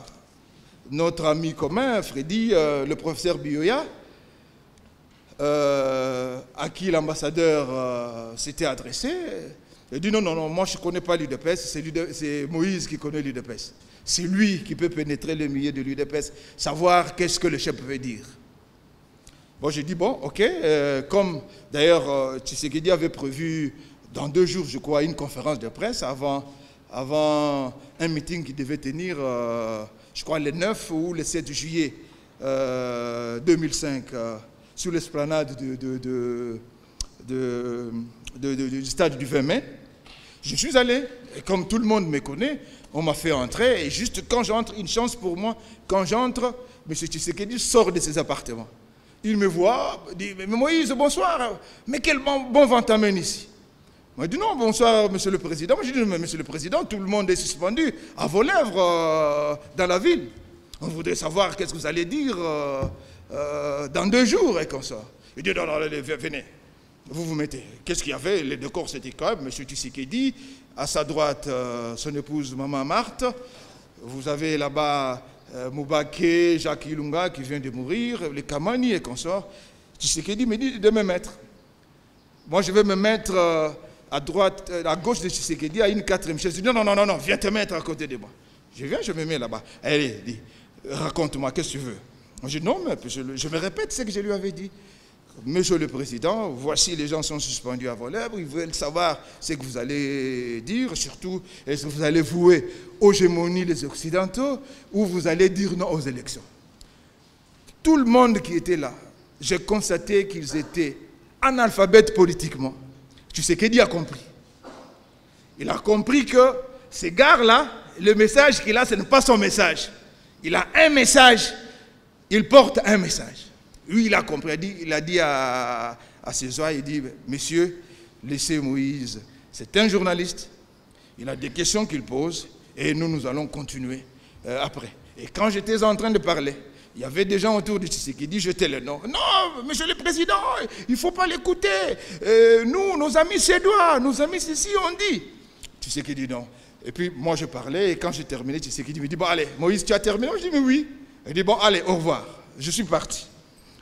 notre ami commun, Freddy, le professeur Bioya, à qui l'ambassadeur s'était adressé. Il dit non, moi je ne connais pas l'UDPS, c'est Moïse qui connaît l'UDPS. C'est lui qui peut pénétrer le milieu de l'UDPS, savoir qu'est-ce que le chef veut dire. Bon, j'ai dit bon, ok, comme d'ailleurs Tshisekedi avait prévu dans 2 jours, je crois, une conférence de presse avant un meeting qui devait tenir, je crois, le 9 ou le 7 juillet 2005, sur l'esplanade du stade du 20 mai. Je suis allé, et comme tout le monde me connaît, on m'a fait entrer, et juste quand j'entre, une chance pour moi, quand j'entre, M. Tshisekedi sort de ses appartements. Il me voit, dit, mais Moïse, bonsoir, mais quel bon vent t'amène ici? Moi, je dis non, bonsoir, Monsieur le Président. Moi, je dis, mais Monsieur le Président, tout le monde est suspendu à vos lèvres dans la ville. On voudrait savoir qu'est-ce que vous allez dire dans 2 jours et comme ça. Il dit, non, venez, vous mettez. Qu'est-ce qu'il y avait? Les décors, c'était quand même M. Tshisekedi, à sa droite, son épouse, Maman Marthe. Vous avez là-bas Moubake, Jacques Ilunga qui vient de mourir, les Kamani et consorts. Tshisekedi me dit de me mettre. Moi, je vais me mettre à droite, à gauche de Tshisekedi, à une 4e chaise. Je dis non, viens te mettre à côté de moi. Je viens, je me mets là-bas. Allez, dis, raconte-moi, qu'est-ce que tu veux? Je dis non, mais je me répète ce que je lui avais dit. Monsieur le Président, voici les gens sont suspendus à vos lèvres, ils veulent savoir ce que vous allez dire, surtout est-ce que vous allez vouer aux gémonies les Occidentaux ou vous allez dire non aux élections. Tout le monde qui était là, j'ai constaté qu'ils étaient analphabètes politiquement. Tshisekedi a compris. Il a compris que ces gars-là, le message qu'il a, ce n'est pas son message. Il a un message, il porte un message. Lui, il a compris, il a dit à ses oies, il dit, messieurs, laissez Moïse, c'est un journaliste, il a des questions qu'il pose, et nous allons continuer après. Et quand j'étais en train de parler, il y avait des gens autour de Tshisekedi, jetaient le nom. Non, Monsieur le Président, il ne faut pas l'écouter. Nous, nos amis suédois, nos amis ici, on dit. Tshisekedi, non. Et puis, moi, je parlais, et quand j'ai terminé, Tshisekedi me dit, bon, allez, Moïse, tu as terminé? Je dis, mais oui. Il dit, bon, allez, au revoir. Je suis parti.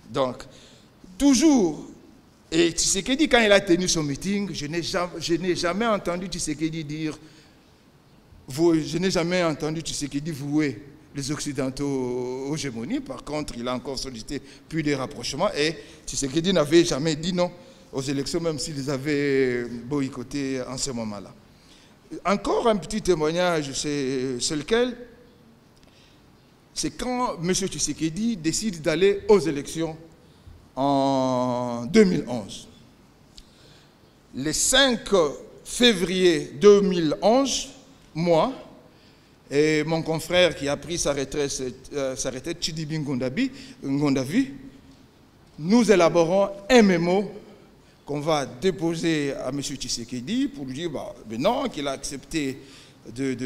Donc, toujours, et Tshisekedi, quand il a tenu son meeting, je n'ai jamais entendu Tshisekedi dire, je n'ai jamais entendu Tshisekedi vouer les Occidentaux aux gémonies. Par contre, il a encore sollicité plus des rapprochements et Tshisekedi n'avait jamais dit non aux élections, même s'il les avait boycottées en ce moment-là. Encore un petit témoignage, c'est lequel? C'est quand M. Tshisekedi décide d'aller aux élections en 2011. Le 5 février 2011, moi et mon confrère qui a pris sa retraite Chidibi Ngondavi, nous élaborons un mémo qu'on va déposer à M. Tshisekedi pour lui dire maintenant qu'il a accepté les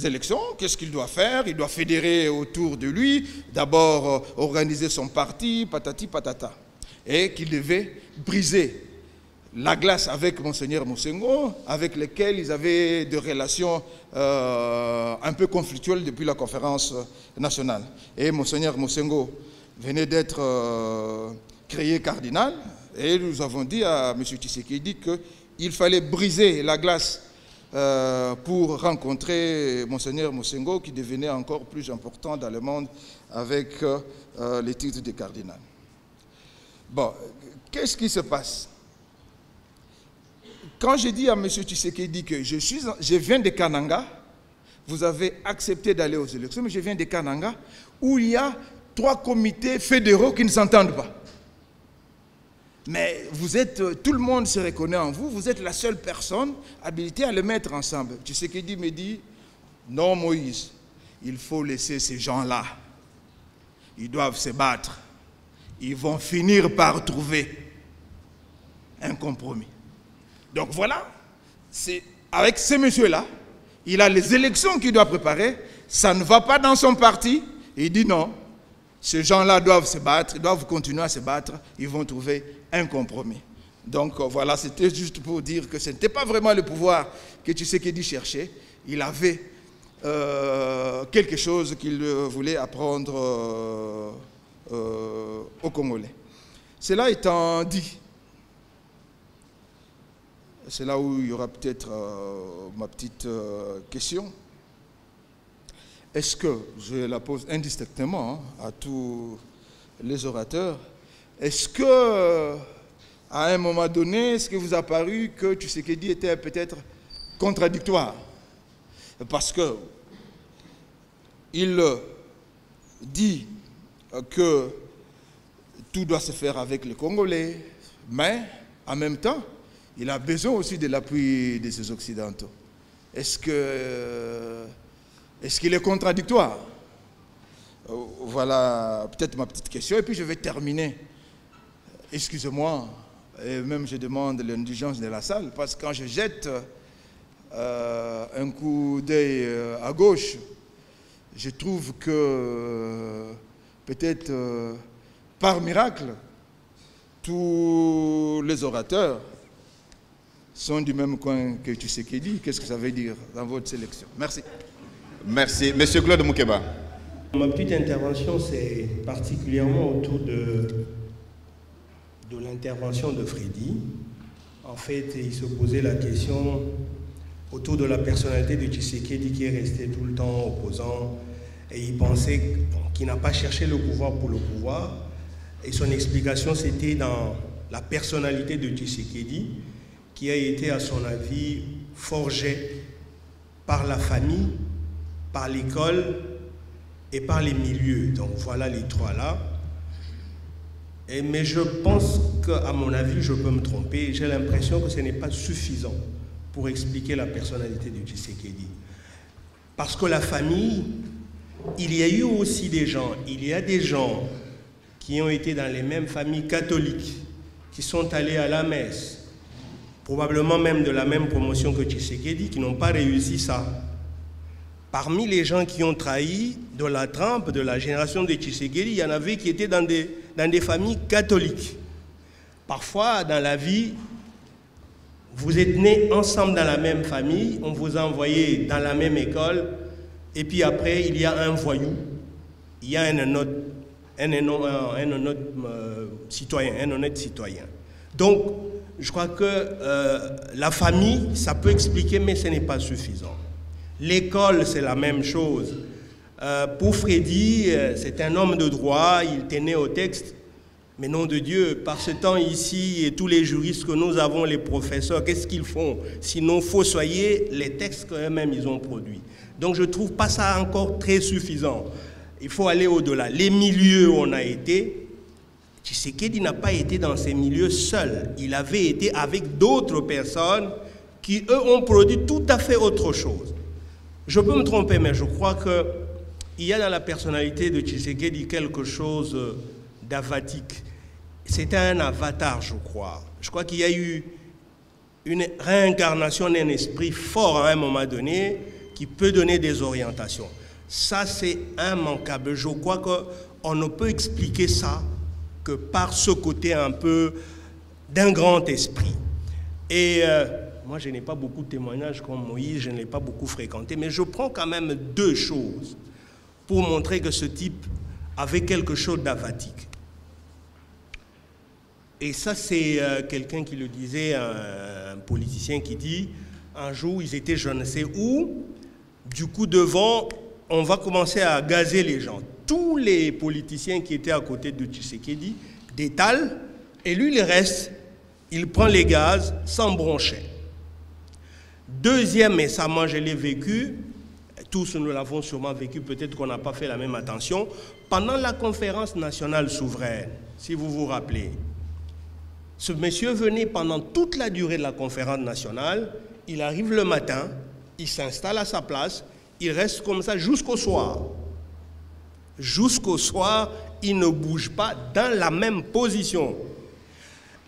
élections, qu'est-ce qu'il doit faire? Il doit fédérer autour de lui, d'abord organiser son parti, patati patata, et qu'il devait briser la glace avec Monseigneur Mosengo, avec lequel ils avaient des relations un peu conflictuelles depuis la conférence nationale. Et Monseigneur Mosengo venait d'être créé cardinal, et nous avons dit à M. Tshisekedi qu'il fallait briser la glace pour rencontrer Monseigneur Mosengo, qui devenait encore plus important dans le monde avec les titres de cardinal. Bon, qu'est-ce qui se passe? Quand j'ai dit à M. Tshisekedi que je viens de Kananga, vous avez accepté d'aller aux élections, mais je viens de Kananga, où il y a 3 comités fédéraux qui ne s'entendent pas. Mais vous êtes, tout le monde se reconnaît en vous, vous êtes la seule personne habilitée à les mettre ensemble. Tshisekedi me dit, non Moïse, il faut laisser ces gens-là. Ils doivent se battre. Ils vont finir par trouver un compromis. Donc voilà, avec ces messieurs-là, il a les élections qu'il doit préparer, ça ne va pas dans son parti, il dit non, ces gens-là doivent se battre, ils doivent continuer à se battre, ils vont trouver un compromis. Donc voilà, c'était juste pour dire que ce n'était pas vraiment le pouvoir que Tshisekedi cherchait, il avait quelque chose qu'il voulait apprendre aux Congolais. Cela étant dit, c'est là où il y aura peut-être ma petite question. Est-ce que, je la pose indistinctement à tous les orateurs, est-ce que, à un moment donné, est-ce que vous a paru que Tshisekedi était peut-être contradictoire? Parce que il dit que tout doit se faire avec les Congolais, mais en même temps, il a besoin aussi de l'appui de ces Occidentaux. Est-ce qu'il est contradictoire? Voilà peut-être ma petite question. Et puis je vais terminer. Excusez-moi, et même je demande l'indulgence de la salle, parce que quand je jette un coup d'œil à gauche, je trouve que peut-être par miracle, tous les orateurs sont du même coin que Tshisekedi. Qu'est-ce que ça veut dire dans votre sélection? Merci. Merci. Monsieur Claude Moukeba. Ma petite intervention, c'est particulièrement autour de l'intervention de Freddy. En fait, il se posait la question autour de la personnalité de Tshisekedi qui est resté tout le temps opposant. Et il pensait qu'il n'a pas cherché le pouvoir pour le pouvoir. Et son explication, c'était dans la personnalité de Tshisekedi, qui a été, à son avis, forgé par la famille, par l'école et par les milieux. Donc voilà les trois là. Mais je pense qu'à mon avis, je peux me tromper, j'ai l'impression que ce n'est pas suffisant pour expliquer la personnalité de Tshisekedi. Parce que la famille, il y a eu aussi des gens, il y a des gens qui ont été dans les mêmes familles catholiques, qui sont allés à la messe, probablement même de la même promotion que Tshisekedi, qui n'ont pas réussi ça. Parmi les gens qui ont trahi de la trempe de la génération de Tshisekedi, il y en avait qui étaient dans des familles catholiques. Parfois, dans la vie, vous êtes nés ensemble dans la même famille, on vous a envoyé dans la même école, et puis après, il y a un voyou, il y a un honnête citoyen. Donc, je crois que la famille, ça peut expliquer, mais ce n'est pas suffisant. L'école, c'est la même chose. Pour Freddy, c'est un homme de droit, il tenait au texte. Mais nom de Dieu, par ce temps ici, et tous les juristes que nous avons, les professeurs, qu'est-ce qu'ils font? Sinon, fossoyer les textes qu'eux-mêmes ils ont produits. Donc je ne trouve pas ça encore très suffisant. Il faut aller au-delà. Les milieux où on a été, Tshisekedi n'a pas été dans ces milieux seul. Il avait été avec d'autres personnes qui, eux, ont produit tout à fait autre chose. Je peux me tromper, mais je crois qu'il y a dans la personnalité de Tshisekedi quelque chose d'avatique. C'était un avatar, je crois. Je crois qu'il y a eu une réincarnation d'un esprit fort à un moment donné qui peut donner des orientations. Ça, c'est immanquable. Je crois qu'on ne peut expliquer ça que par ce côté un peu d'un grand esprit. Et moi, je n'ai pas beaucoup de témoignages comme Moïse, je ne l'ai pas beaucoup fréquenté, mais je prends quand même deux choses pour montrer que ce type avait quelque chose d'avatique. Et ça, c'est quelqu'un qui le disait, un politicien qui dit, un jour, ils étaient je ne sais où, du coup, devant, on va commencer à gazer les gens. Tous les politiciens qui étaient à côté de Tshisekedi détalent, et lui, il reste, il prend les gaz sans broncher. Deuxième, et ça, moi, je l'ai vécu, tous nous l'avons sûrement vécu, peut-être qu'on n'a pas fait la même attention, pendant la conférence nationale souveraine, si vous vous rappelez. Ce monsieur venait pendant toute la durée de la conférence nationale, il arrive le matin, il s'installe à sa place, il reste comme ça jusqu'au soir. Jusqu'au soir, il ne bouge pas dans la même position.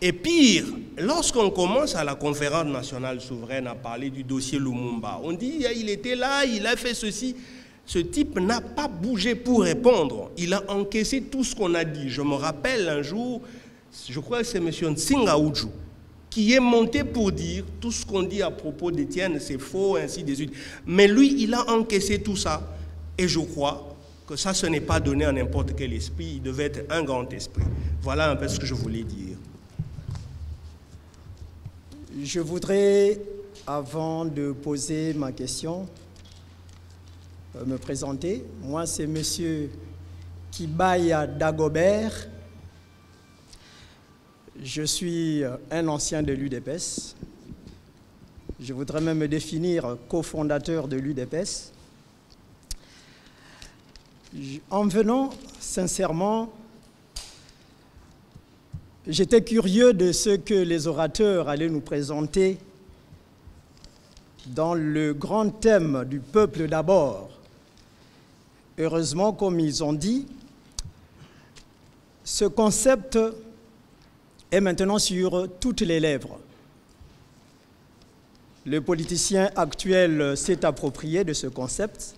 Et pire, lorsqu'on commence à la conférence nationale souveraine à parler du dossier Lumumba, on dit il était là, il a fait ceci. Ce type n'a pas bougé pour répondre. Il a encaissé tout ce qu'on a dit. Je me rappelle un jour, je crois que c'est M. Nsinga Oudjou, qui est monté pour dire tout ce qu'on dit à propos d'Étienne, c'est faux, ainsi de suite. Mais lui, il a encaissé tout ça. Et je crois que ça, ce n'est pas donné à n'importe quel esprit. Il devait être un grand esprit. Voilà un peu ce que je voulais dire. Je voudrais, avant de poser ma question, me présenter. Moi, c'est M. Kibaya Dagobert. Je suis un ancien de l'UDPS. Je voudrais même me définir cofondateur de l'UDPS. En venant, sincèrement, j'étais curieux de ce que les orateurs allaient nous présenter dans le grand thème du peuple d'abord. Heureusement, comme ils ont dit, ce concept est maintenant sur toutes les lèvres. Le politicien actuel s'est approprié de ce concept,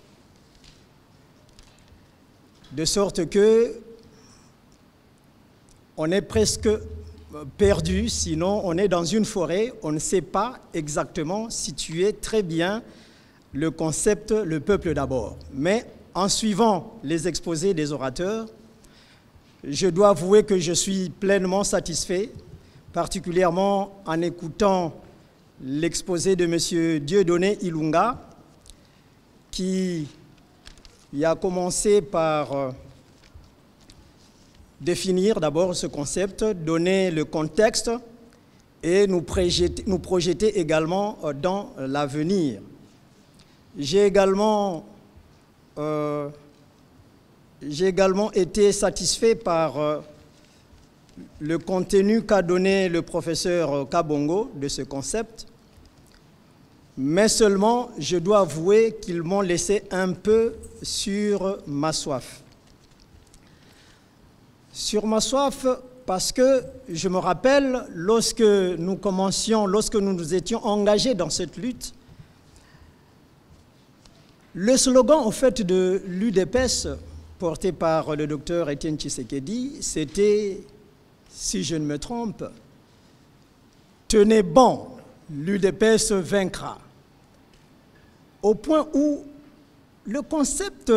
de sorte que on est presque perdu, sinon on est dans une forêt, on ne sait pas exactement situer très bien le concept « le peuple d'abord ». Mais en suivant les exposés des orateurs, je dois avouer que je suis pleinement satisfait, particulièrement en écoutant l'exposé de M. Dieudonné Ilunga, qui a commencé par définir d'abord ce concept, donner le contexte et nous projeter également dans l'avenir. J'ai également été satisfait par le contenu qu'a donné le professeur Kabongo de ce concept, mais seulement je dois avouer qu'ils m'ont laissé un peu sur ma soif. Sur ma soif parce que je me rappelle lorsque nous nous étions engagés dans cette lutte, le slogan en fait de l'UDPS porté par le docteur Étienne Tshisekedi, c'était, si je ne me trompe, « Tenez bon, l'UDPS vaincra ». Au point où le concept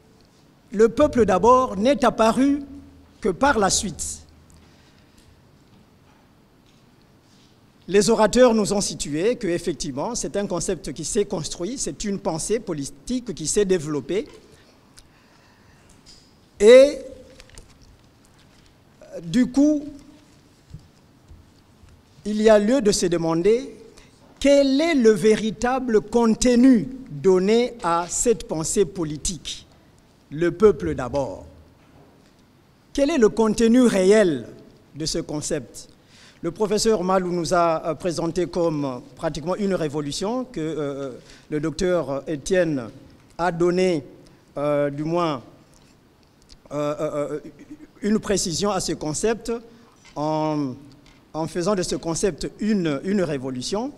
« le peuple d'abord » n'est apparu que par la suite. Les orateurs nous ont situé qu'effectivement, c'est un concept qui s'est construit, c'est une pensée politique qui s'est développée. Et du coup, il y a lieu de se demander quel est le véritable contenu donné à cette pensée politique, le peuple d'abord. quel est le contenu réel de ce concept? Le professeur Malou nous a présenté comme pratiquement une révolution que le docteur Étienne a donné, du moins, une précision à ce concept en faisant de ce concept une révolution.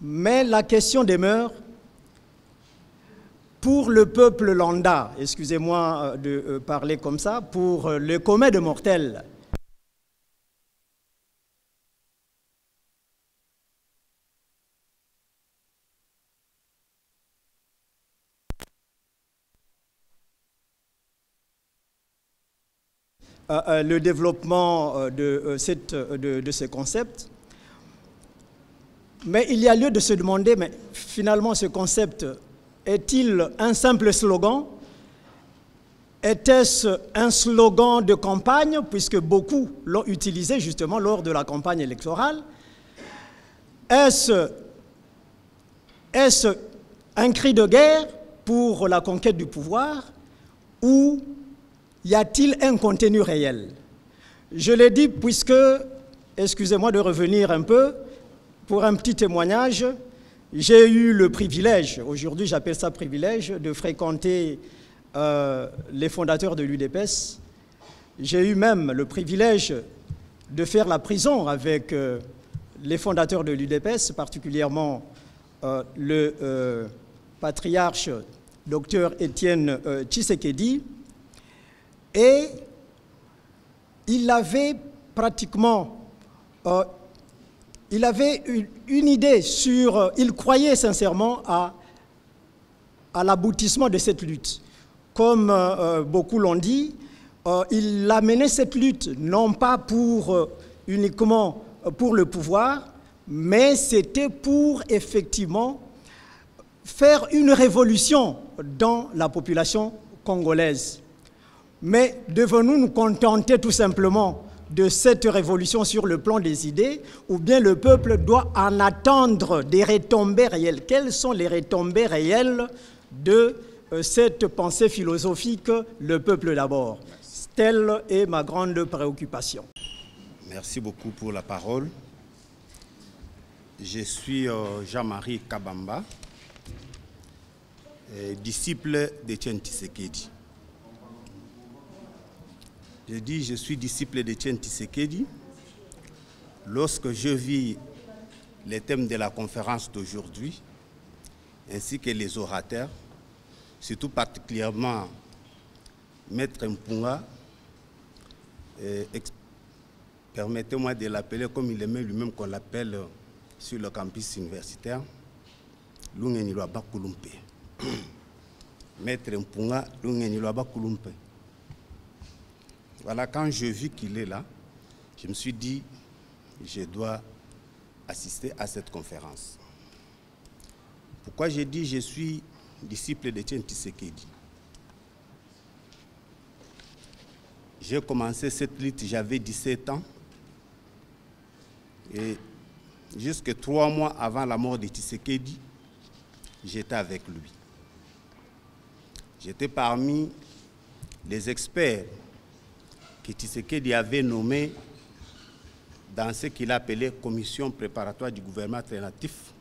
Mais la question demeure, pour le peuple lambda, excusez-moi de parler comme ça, pour le commun des mortels, le développement de ce concept. Mais il y a lieu de se demander, mais finalement ce concept est-il un simple slogan? Était-ce un slogan de campagne, puisque beaucoup l'ont utilisé justement lors de la campagne électorale? Est-ce un cri de guerre pour la conquête du pouvoir, ou y a-t-il un contenu réel? Je l'ai dit puisque, excusez-moi de revenir un peu, pour un petit témoignage, j'ai eu le privilège, aujourd'hui j'appelle ça privilège, de fréquenter les fondateurs de l'UDPS. J'ai eu même le privilège de faire la prison avec les fondateurs de l'UDPS, particulièrement le patriarche Dr Étienne Tshisekedi. Et il avait pratiquement, il avait une idée sur, il croyait sincèrement à l'aboutissement de cette lutte. Comme beaucoup l'ont dit, il a mené cette lutte non pas pour uniquement pour le pouvoir, mais c'était pour effectivement faire une révolution dans la population congolaise. Mais devons-nous nous contenter tout simplement de cette révolution sur le plan des idées, ou bien le peuple doit en attendre des retombées réelles? Quelles sont les retombées réelles de cette pensée philosophique, le peuple d'abord? Telle est ma grande préoccupation. Merci beaucoup pour la parole. Je suis Jean-Marie Kabamba, disciple d'Étienne Tshisekedi. Je dis je suis disciple d'Étienne Tshisekedi. Lorsque je vis les thèmes de la conférence d'aujourd'hui, ainsi que les orateurs, surtout particulièrement Maître Mpunga, permettez-moi de l'appeler comme il aimait lui-même qu'on l'appelle sur le campus universitaire, Lungenilwa Bakulumpe. Maître Mpunga, Lungenilwa Bakulumpe. Voilà, quand je vis qu'il est là, je me suis dit, je dois assister à cette conférence. Pourquoi j'ai dit je suis disciple d'Étienne Tshisekedi? J'ai commencé cette lutte, j'avais 17 ans. Et jusque 3 mois avant la mort de Tshisekedi, j'étais avec lui. J'étais parmi les experts que Tshisekedi avait nommés dans ce qu'il appelait commission préparatoire du gouvernement alternatif,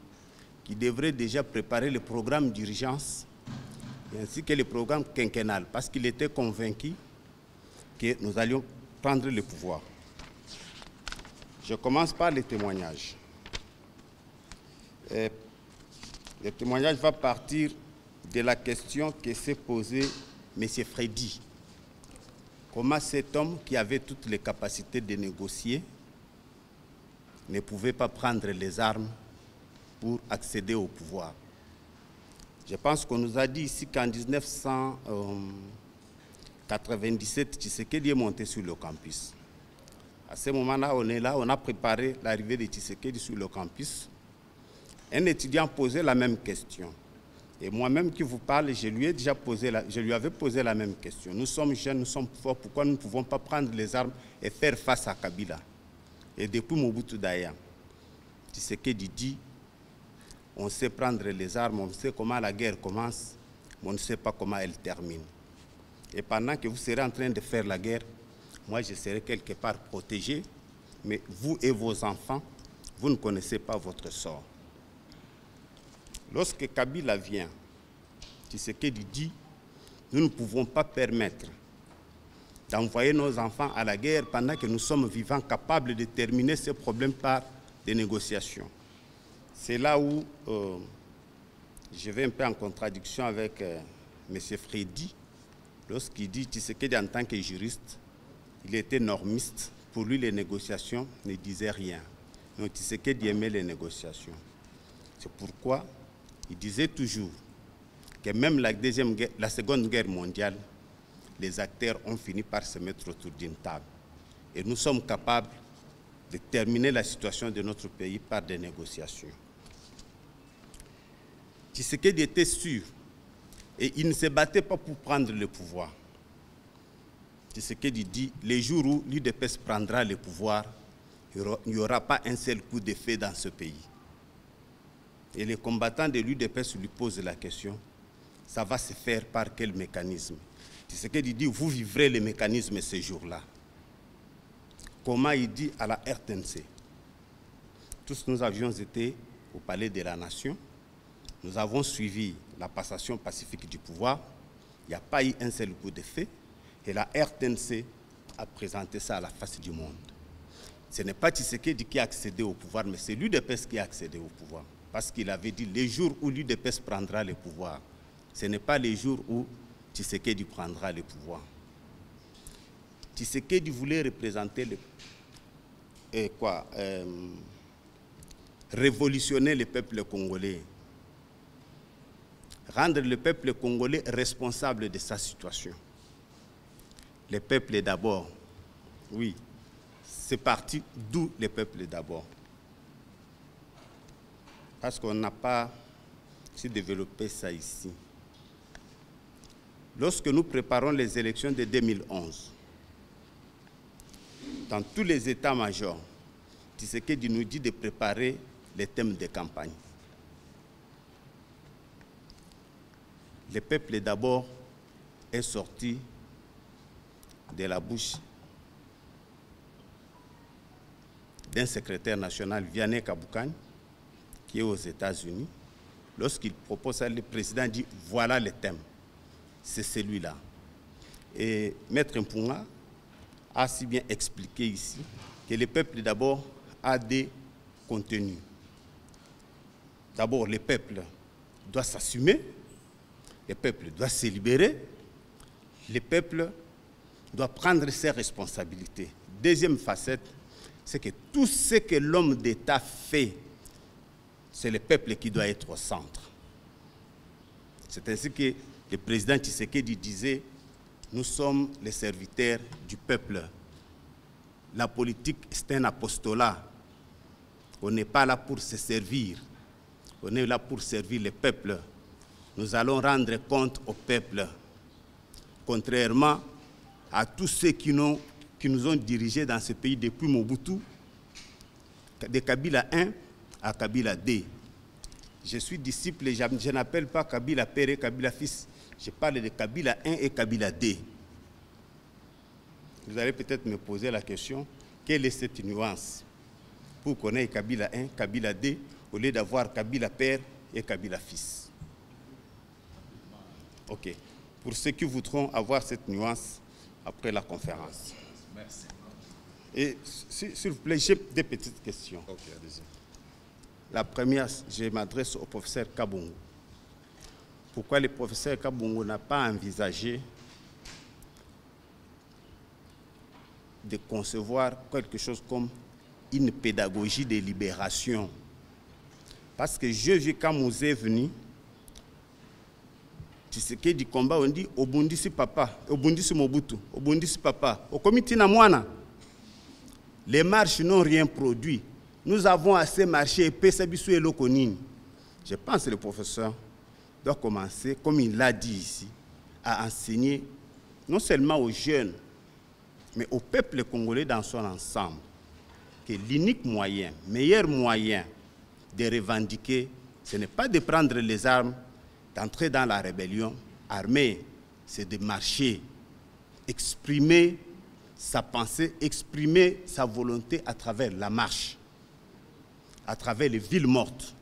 qui devrait déjà préparer le programme d'urgence ainsi que le programme quinquennal, parce qu'il était convaincu que nous allions prendre le pouvoir. Je commence par les témoignages. Le témoignage va partir de la question que s'est posée M. Freddy. Comment cet homme qui avait toutes les capacités de négocier ne pouvait pas prendre les armes pour accéder au pouvoir? Je pense qu'on nous a dit ici qu'en 1997, Tshisekedi est monté sur le campus. À ce moment-là, on est là, on a préparé l'arrivée de Tshisekedi sur le campus. Un étudiant posait la même question. Et moi-même qui vous parle, je lui avais posé la même question. Nous sommes jeunes, nous sommes forts, pourquoi nous ne pouvons pas prendre les armes et faire face à Kabila? Et depuis Mobutu Daya, Tshisekedi dit, on sait prendre les armes, on sait comment la guerre commence, mais on ne sait pas comment elle termine. Et pendant que vous serez en train de faire la guerre, moi je serai quelque part protégé, mais vous et vos enfants, vous ne connaissez pas votre sort. Lorsque Kabila vient, Tshisekedi dit, nous ne pouvons pas permettre d'envoyer nos enfants à la guerre pendant que nous sommes vivants, capables de terminer ces problèmes par des négociations. C'est là où je vais un peu en contradiction avec M. Freddy, lorsqu'il dit Tshisekedi en tant que juriste, il était normiste. Pour lui, les négociations ne disaient rien. Donc Tshisekedi aimait les négociations. C'est pourquoi il disait toujours que même la Seconde Guerre mondiale, les acteurs ont fini par se mettre autour d'une table. Et nous sommes capables de terminer la situation de notre pays par des négociations. Tshisekedi était sûr et il ne se battait pas pour prendre le pouvoir. Tshisekedi dit, les jours où l'UDPS prendra le pouvoir, il n'y aura pas un seul coup de feu dans ce pays. Et les combattants de l'UDPS lui posent la question, ça va se faire par quel mécanisme? Tshisekedi dit, vous vivrez le mécanisme ce jour-là. Comment il dit à la RTNC? Tous nous avions été au Palais de la Nation, nous avons suivi la passation pacifique du pouvoir, il n'y a pas eu un seul coup de feu, et la RTNC a présenté ça à la face du monde. Ce n'est pas Tshisekedi qui a accédé au pouvoir, mais c'est l'UDPS qui a accédé au pouvoir. Parce qu'il avait dit, les jours où l'UDPS prendra le pouvoir, ce n'est pas les jours où Tshisekedi prendra le pouvoir. Tshisekedi voulait représenter révolutionner le peuple congolais, rendre le peuple congolais responsable de sa situation. Le peuple d'abord, oui, c'est parti d'où le peuple d'abord. Parce qu'on n'a pas su développer ça ici. Lorsque nous préparons les élections de 2011, dans tous les états-majors, Tshisekedi nous dit de préparer les thèmes de campagne. Le peuple d'abord est sorti de la bouche d'un secrétaire national, Vianney Kaboukan, qui est aux États-Unis. Lorsqu'il propose ça, le président dit « voilà le thème, c'est celui-là ». Et Maître Mpunga a si bien expliqué ici que le peuple d'abord a des contenus. D'abord, le peuple doit s'assumer, le peuple doit se libérer, le peuple doit prendre ses responsabilités. Deuxième facette, c'est que tout ce que l'homme d'État fait, c'est le peuple qui doit être au centre. C'est ainsi que le président Tshisekedi disait, nous sommes les serviteurs du peuple. La politique, c'est un apostolat. On n'est pas là pour se servir. On est là pour servir le peuple. Nous allons rendre compte au peuple. Contrairement à tous ceux qui nous ont dirigés dans ce pays depuis Mobutu, de Kabila 1 à Kabila 2. Je suis disciple et je n'appelle pas Kabila père et Kabila fils. Je parle de Kabila 1 et Kabila 2. Vous allez peut-être me poser la question, quelle est cette nuance pour connaître Kabila 1, Kabila 2, au lieu d'avoir Kabila père et Kabila fils? Ok. Pour ceux qui voudront avoir cette nuance après la conférence. Merci. Et s'il vous plaît, j'ai des petites questions. Ok, allez-y. La première, je m'adresse au professeur Kabongo. Pourquoi le professeur Kabongo n'a pas envisagé de concevoir quelque chose comme une pédagogie de libération? Parce que je vis quand Mouzé est venu, Tshisekedi combat, on dit Obundisi papa, Obundisi Mobutu, Obundisi papa, au comité na mwana. Les marches n'ont rien produit. Nous avons assez marché et Pesabisu et Lokonine. Je pense que le professeur doit commencer, comme il l'a dit ici, à enseigner non seulement aux jeunes, mais au peuple congolais dans son ensemble, que l'unique moyen, meilleur moyen de revendiquer, ce n'est pas de prendre les armes, d'entrer dans la rébellion armée, c'est de marcher exprimer sa pensée, exprimer sa volonté à travers la marche, à travers les villes mortes.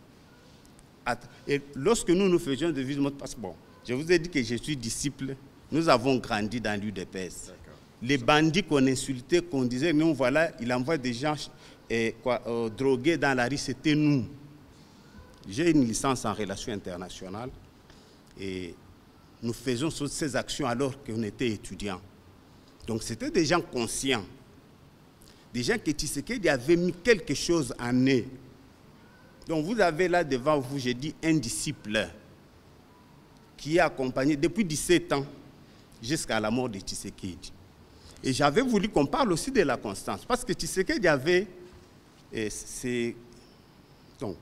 Et lorsque nous faisions des villes mortes, parce que bon, je vous ai dit que je suis disciple, nous avons grandi dans l'UDPS. Les bandits qu'on insultait, qu'on disait, nous voilà, il envoie des gens drogués dans la rue, c'était nous. J'ai une licence en relations internationales et nous faisons ces actions alors qu'on était étudiants. Donc c'était des gens conscients, des gens qui Tshisekedi avait mis quelque chose en eux. Donc vous avez là devant vous, j'ai dit, un disciple qui est accompagné depuis 17 ans jusqu'à la mort de Tshisekedi. Et j'avais voulu qu'on parle aussi de la constance, parce que Tshisekedi avait... Donc,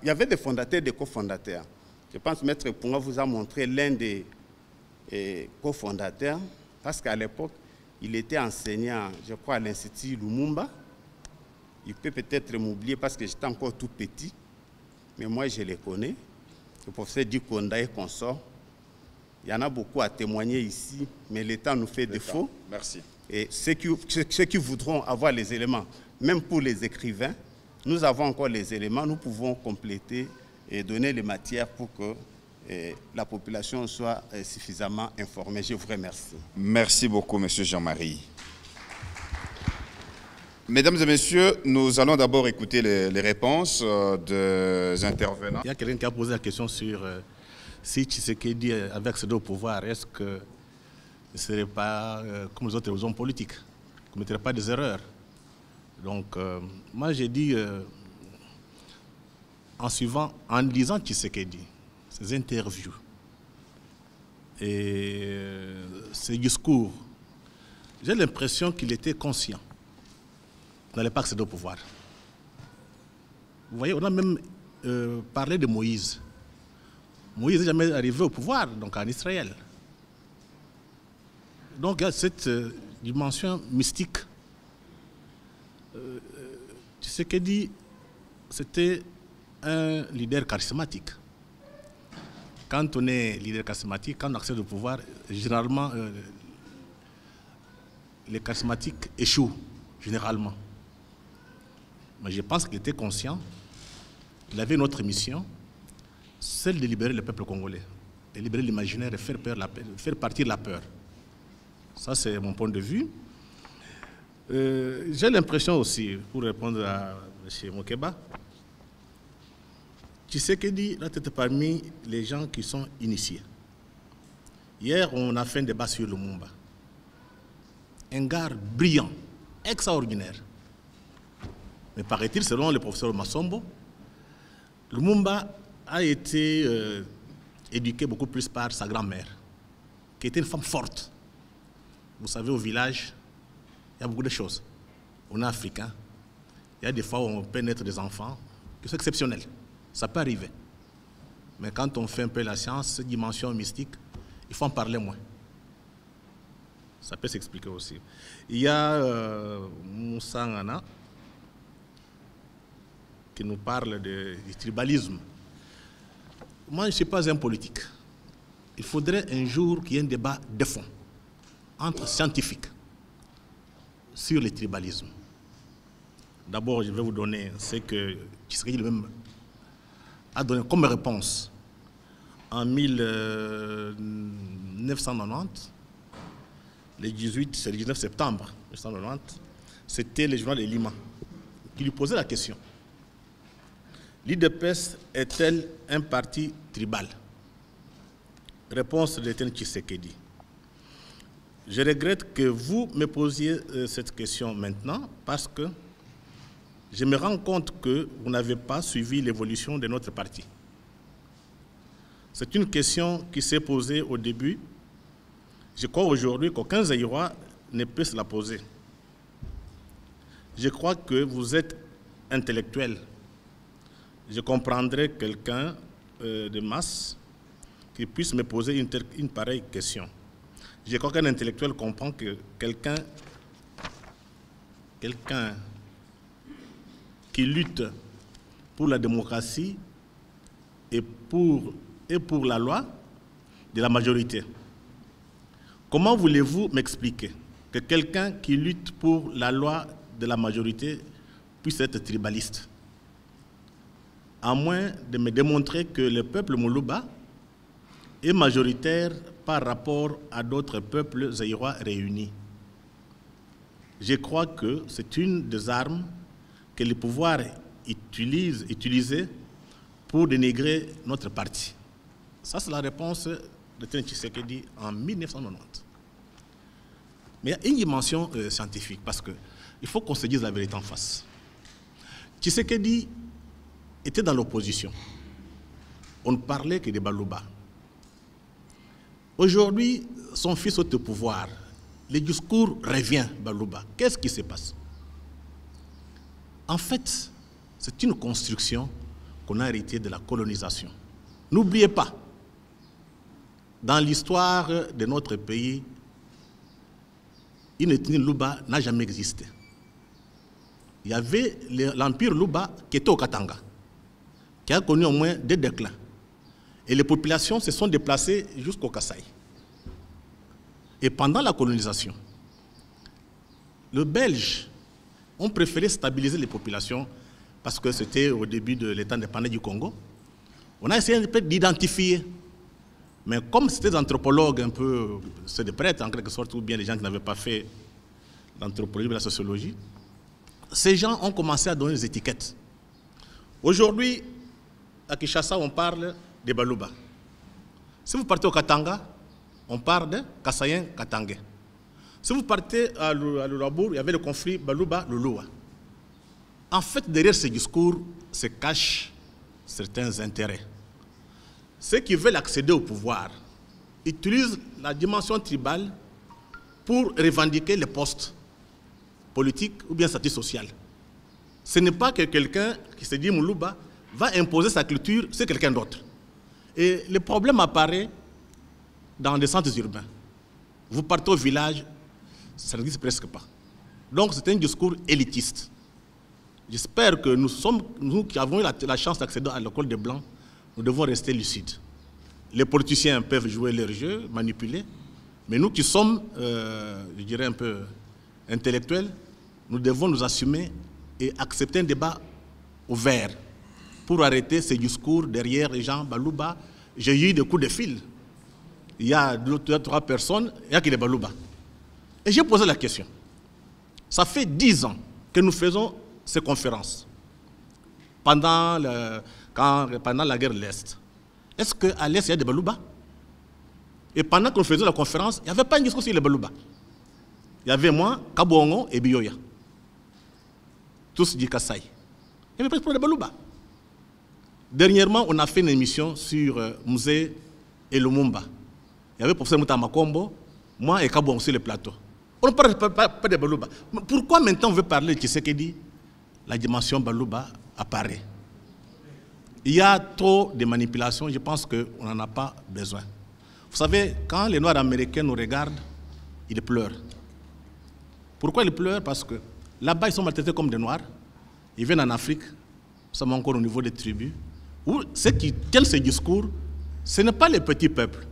il y avait des fondateurs, des cofondateurs. Je pense que Maître Punga vous a montré l'un des cofondateurs, parce qu'à l'époque, il était enseignant, je crois, à l'Institut Lumumba. Il peut peut-être m'oublier parce que j'étais encore tout petit, mais moi je les connais. Le professeur Dikonda et consort. Il y en a beaucoup à témoigner ici, mais le temps nous fait défaut. Merci. Et ceux qui voudront avoir les éléments, même pour les écrivains, nous avons encore les éléments, nous pouvons compléter et donner les matières pour que la population soit suffisamment informée. Je vous remercie. Merci beaucoup, M. Jean-Marie. Mesdames et messieurs, nous allons d'abord écouter les réponses des intervenants. Il y a quelqu'un qui a posé la question sur si Tshisekedi avait accédé au pouvoir, est-ce que ne serait pas comme les autres hommes politiques, ne commettrait pas des erreurs. Donc, moi j'ai dit, en lisant Tshisekedi, ses interviews et ses discours, j'ai l'impression qu'il était conscient. Il n'allait pas accéder au pouvoir. Vous voyez, on a même parlé de Moïse. Moïse n'est jamais arrivé au pouvoir, donc en Israël. Donc il y a cette dimension mystique. Tshisekedi, c'était un leader charismatique. Quand on est leader charismatique, quand on accède au pouvoir, généralement, les charismatiques échouent, généralement. Mais je pense qu'il était conscient. Il avait une autre mission, celle de libérer le peuple congolais, de libérer l'imaginaire et faire partir la peur. Ça, c'est mon point de vue. J'ai l'impression aussi, pour répondre à M. Mokeba, Tshisekedi doit être parmi les gens qui sont initiés. Hier, on a fait un débat sur Lumumba. Un gars brillant, extraordinaire. Mais paraît-il, selon le professeur Massombo, Lumumba a été éduqué beaucoup plus par sa grand-mère, qui était une femme forte. Vous savez, au village, il y a beaucoup de choses. On est africain. Il y a des fois où on peut naître des enfants qui sont exceptionnels. Ça peut arriver. Mais quand on fait un peu la science, cette dimension mystique, il faut en parler moins. Ça peut s'expliquer aussi. Il y a Moussa Ngana qui nous parle du tribalisme. Moi, je ne suis pas un politique. Il faudrait un jour qu'il y ait un débat de fond entre scientifiques sur le tribalisme. D'abord, je vais vous donner ce que Tshisekedi lui-même a donné comme réponse. En 1990, le 19 septembre 1990, c'était le journal de Lima qui lui posait la question. L'UDPS est-elle un parti tribal? Réponse de Tshisekedi. Je regrette que vous me posiez cette question maintenant parce que je me rends compte que vous n'avez pas suivi l'évolution de notre parti. C'est une question qui s'est posée au début. Je crois aujourd'hui qu'aucun Zaïrois ne peut se la poser. Je crois que vous êtes intellectuel. Je comprendrais quelqu'un de masse qui puisse me poser une pareille question. Je crois qu'un intellectuel comprend que quelqu'un qui lutte pour la démocratie et pour la loi de la majorité Comment voulez-vous m'expliquer que quelqu'un qui lutte pour la loi de la majorité puisse être tribaliste? À moins de me démontrer que le peuple Moluba est majoritaire par rapport à d'autres peuples zaïrois réunis. Je crois que c'est une des armes que le pouvoir utilisait pour dénigrer notre parti. Ça, c'est la réponse de Tene Tshisekedi en 1990. Mais il y a une dimension scientifique, parce qu'il faut qu'on se dise la vérité en face. Tshisekedi était dans l'opposition. On ne parlait que de Baluba. Aujourd'hui, son fils est au pouvoir. Le discours revient, Baluba. Qu'est-ce qui se passe? En fait, c'est une construction qu'on a héritée de la colonisation. N'oubliez pas, dans l'histoire de notre pays, une ethnie Luba n'a jamais existé. Il y avait l'empire Luba qui était au Katanga, qui a connu au moins 2 déclins. Et les populations se sont déplacées jusqu'au Kasaï. Et pendant la colonisation, les Belges ont préféré stabiliser les populations parce que c'était au début de l'État indépendant du Congo. On a essayé un peu d'identifier. Mais comme c'était des anthropologues un peu, c'est des prêtres en quelque sorte, ou bien des gens qui n'avaient pas fait l'anthropologie ou la sociologie, ces gens ont commencé à donner des étiquettes. Aujourd'hui, à Kinshasa, on parle de Baluba. Si vous partez au Katanga, on parle de Kassayen Katangais. Si vous partez à Lulabour, il y avait le conflit Baluba-Lulua. En fait, derrière ce discours se cachent certains intérêts. Ceux qui veulent accéder au pouvoir utilisent la dimension tribale pour revendiquer les postes politiques ou bien statut social. Ce n'est pas que quelqu'un qui se dit Moluba va imposer sa culture sur quelqu'un d'autre. Et le problème apparaît dans les centres urbains. Vous partez au village, ça n'existe presque pas. Donc c'est un discours élitiste. J'espère que nous qui avons eu la chance d'accéder à l'école des Blancs, nous devons rester lucides. Les politiciens peuvent jouer leur jeu, manipuler, mais nous qui sommes, je dirais un peu intellectuels, nous devons nous assumer et accepter un débat ouvert pour arrêter ces discours derrière les gens. Baluba, j'ai eu des coups de fil. Il y a 2 ou 3 personnes, il n'y a que les Baluba. Et j'ai posé la question. Ça fait 10 ans que nous faisons ces conférences pendant la guerre de l'Est. Est-ce qu'à l'Est, il y a des Baluba? Et pendant que nous faisions la conférence, il n'y avait pas une discussion sur les Baluba. Il y avait moi, Kabongo et Biyoya. Tous du Kasaï. Il n'y avait pas de Baluba. Dernièrement, on a fait une émission sur Musée et Lumumba. Il y avait le professeur Mouta Makombo, moi et Kabongo sur le plateau. On ne parle pas de Baluba. Pourquoi maintenant on veut parler de Tshisekedi? La dimension Baluba apparaît. Il y a trop de manipulations, je pense qu'on n'en a pas besoin. Vous savez, quand les Noirs américains nous regardent, ils pleurent. Pourquoi ils pleurent? Parce que là-bas, ils sont maltraités comme des Noirs. Ils viennent en Afrique, nous sommes encore au niveau des tribus, où ceux qui tiennent ce discours, ce n'est pas les petits peuples,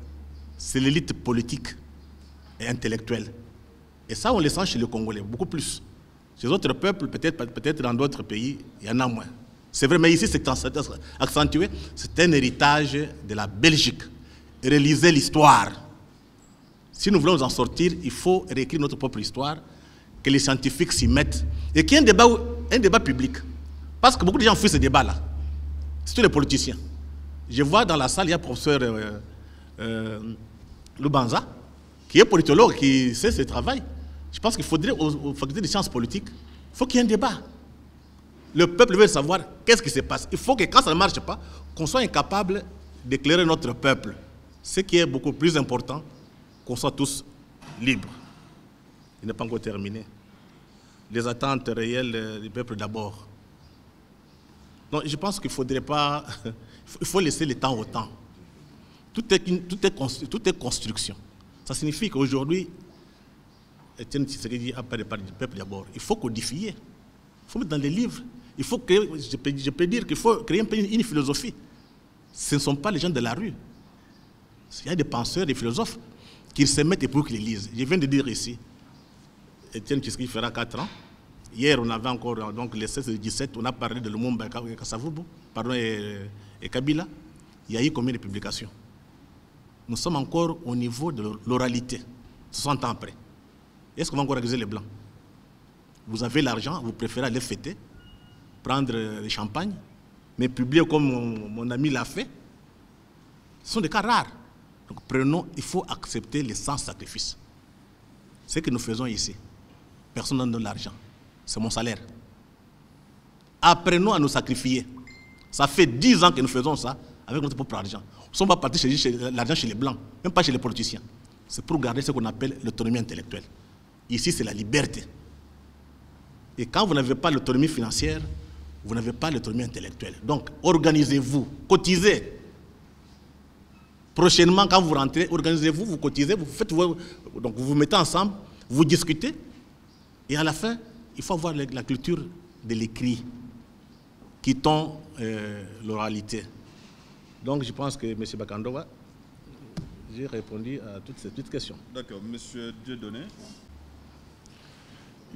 c'est l'élite politique et intellectuelle. Et ça, on le sent chez les Congolais, beaucoup plus. Chez d'autres peuples, peut-être dans d'autres pays, il y en a moins. C'est vrai, mais ici, c'est accentué. C'est un héritage de la Belgique. Réaliser l'histoire. Si nous voulons nous en sortir, il faut réécrire notre propre histoire, que les scientifiques s'y mettent, et qu'il y ait un débat public. Parce que beaucoup de gens fuient ce débat-là. C'est tous les politiciens. Je vois dans la salle, il y a le professeur Lubanza, qui est politologue, qui sait ce travail. Je pense qu'il faudrait, aux facultés des sciences politiques, il faut qu'il y ait un débat. Le peuple veut savoir qu'est-ce qui se passe. Il faut que quand ça ne marche pas, qu'on soit incapable d'éclairer notre peuple. Ce qui est beaucoup plus important, qu'on soit tous libres. Il n'est pas encore terminé. Les attentes réelles du peuple d'abord. Donc je pense qu'il ne faudrait pas... Il faut laisser le temps au temps. Tout est construction. Ça signifie qu'aujourd'hui, Etienne Tshisekedi a parlé du peuple d'abord. Il faut codifier. Il faut mettre dans les livres. Il faut créer, je peux dire qu'il faut créer une philosophie. Ce ne sont pas les gens de la rue. Il y a des penseurs, des philosophes qu'ils se mettent et pour qu'ils lisent. Je viens de dire ici, Étienne Tshisekedi fera 4 ans. Hier, on avait encore, donc les 16 et 17, on a parlé de Lumumba et Kasavubu, pardon, et Kabila. Il y a eu combien de publications? Nous sommes encore au niveau de l'oralité, 60 ans après. Est-ce qu'on va encore accuser les Blancs? Vous avez l'argent, vous préférez aller fêter, prendre le champagne, mais publier comme mon ami l'a fait. Ce sont des cas rares. Donc prenons, il faut accepter les sans-sacrifice. Ce que nous faisons ici, personne ne donne l'argent. C'est mon salaire. Apprenons à nous sacrifier. Ça fait 10 ans que nous faisons ça avec notre propre argent. Nous ne sommes pas partis chercher l'argent chez les Blancs, même pas chez les politiciens. C'est pour garder ce qu'on appelle l'autonomie intellectuelle. Ici, c'est la liberté. Et quand vous n'avez pas l'autonomie financière, vous n'avez pas l'autonomie intellectuelle. Donc, organisez-vous, cotisez. Prochainement, quand vous rentrez, organisez-vous, vous cotisez, vous faites donc vous vous mettez ensemble, vous discutez. Et à la fin, il faut avoir la culture de l'écrit, quittons l'oralité. Donc, je pense que M. Bakandova, j'ai répondu à toutes ces petites questions. D'accord. M. Dieudonné.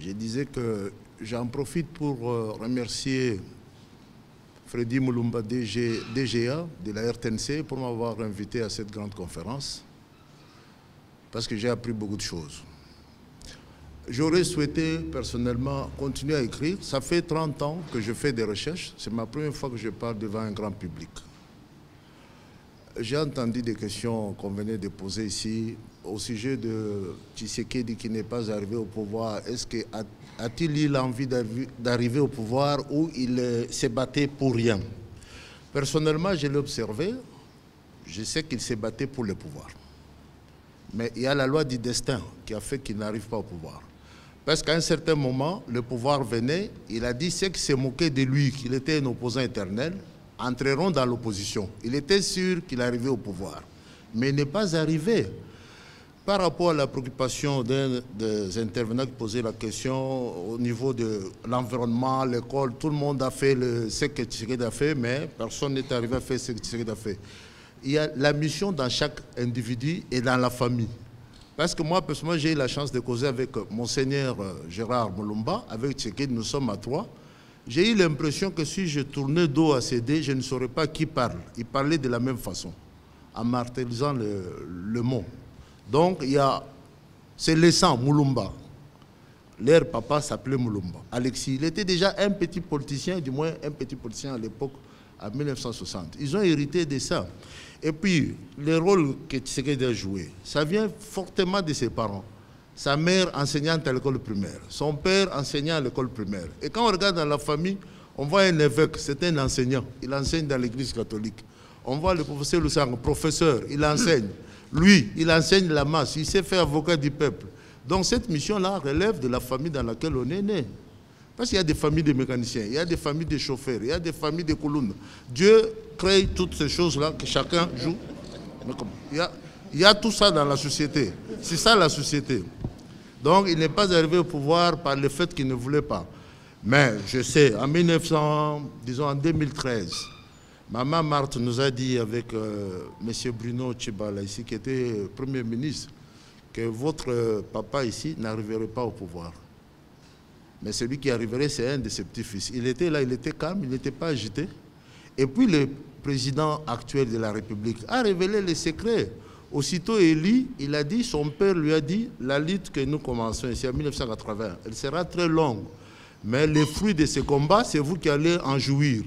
Je disais que j'en profite pour remercier Freddy Mulumba, DGA de la RTNC, pour m'avoir invité à cette grande conférence, parce que j'ai appris beaucoup de choses. J'aurais souhaité personnellement continuer à écrire. Ça fait 30 ans que je fais des recherches. C'est ma première fois que je parle devant un grand public. J'ai entendu des questions qu'on venait de poser ici au sujet de Tshisekedi qui n'est pas arrivé au pouvoir. Est-ce que a-t-il eu l'envie d'arriver au pouvoir ou il s'est battu pour rien? Personnellement, je l'ai observé. Je sais qu'il s'est battu pour le pouvoir. Mais il y a la loi du destin qui a fait qu'il n'arrive pas au pouvoir. Parce qu'à un certain moment, le pouvoir venait, il a dit ceux qui se moquaient de lui, qu'il était un opposant éternel, entreront dans l'opposition. Il était sûr qu'il arrivait au pouvoir. Mais il n'est pas arrivé. Par rapport à la préoccupation des intervenants qui posaient la question au niveau de l'environnement, l'école, tout le monde a fait ce que Tshisekedi a fait, mais personne n'est arrivé à faire ce que Tshisekedi a fait. Il y a la mission dans chaque individu et dans la famille. Parce que moi, personnellement, j'ai eu la chance de causer avec Monseigneur Gérard Mulumba, avec Tshisekedi, nous sommes à 3. J'ai eu l'impression que si je tournais dos à ces deux, je ne saurais pas qui parle. Ils parlaient de la même façon, en martelisant le mot. Donc, c'est le sang, Mulumba. Leur papa s'appelait Mulumba. Alexis, il était déjà un petit politicien, du moins un petit politicien à l'époque, en 1960. Ils ont hérité de ça. Et puis, le rôle que Tshisekedi a joué, ça vient fortement de ses parents. Sa mère enseignante à l'école primaire, son père enseignant à l'école primaire. Et quand on regarde dans la famille, on voit un évêque, c'est un enseignant, il enseigne dans l'église catholique. On voit le professeur Lusang, professeur, il enseigne. Lui, il enseigne la masse, il s'est fait avocat du peuple. Donc cette mission-là relève de la famille dans laquelle on est né. Parce qu'il y a des familles de mécaniciens, il y a des familles de chauffeurs, il y a des familles de colonnes. Dieu crée toutes ces choses-là que chacun joue. Il y a tout ça dans la société. C'est ça la société. Donc il n'est pas arrivé au pouvoir par le fait qu'il ne voulait pas. Mais je sais, en 2013, Maman Marthe nous a dit avec M. Bruno Tchibala ici, qui était Premier ministre, que votre papa ici n'arriverait pas au pouvoir. Mais celui qui arriverait, c'est un de ses petits-fils. Il était là, il était calme, il n'était pas agité. Et puis le président actuel de la République a révélé les secrets. Aussitôt élu, il a dit, son père lui a dit, la lutte que nous commençons ici en 1980, elle sera très longue. Mais les fruits de ce combat, c'est vous qui allez en jouir.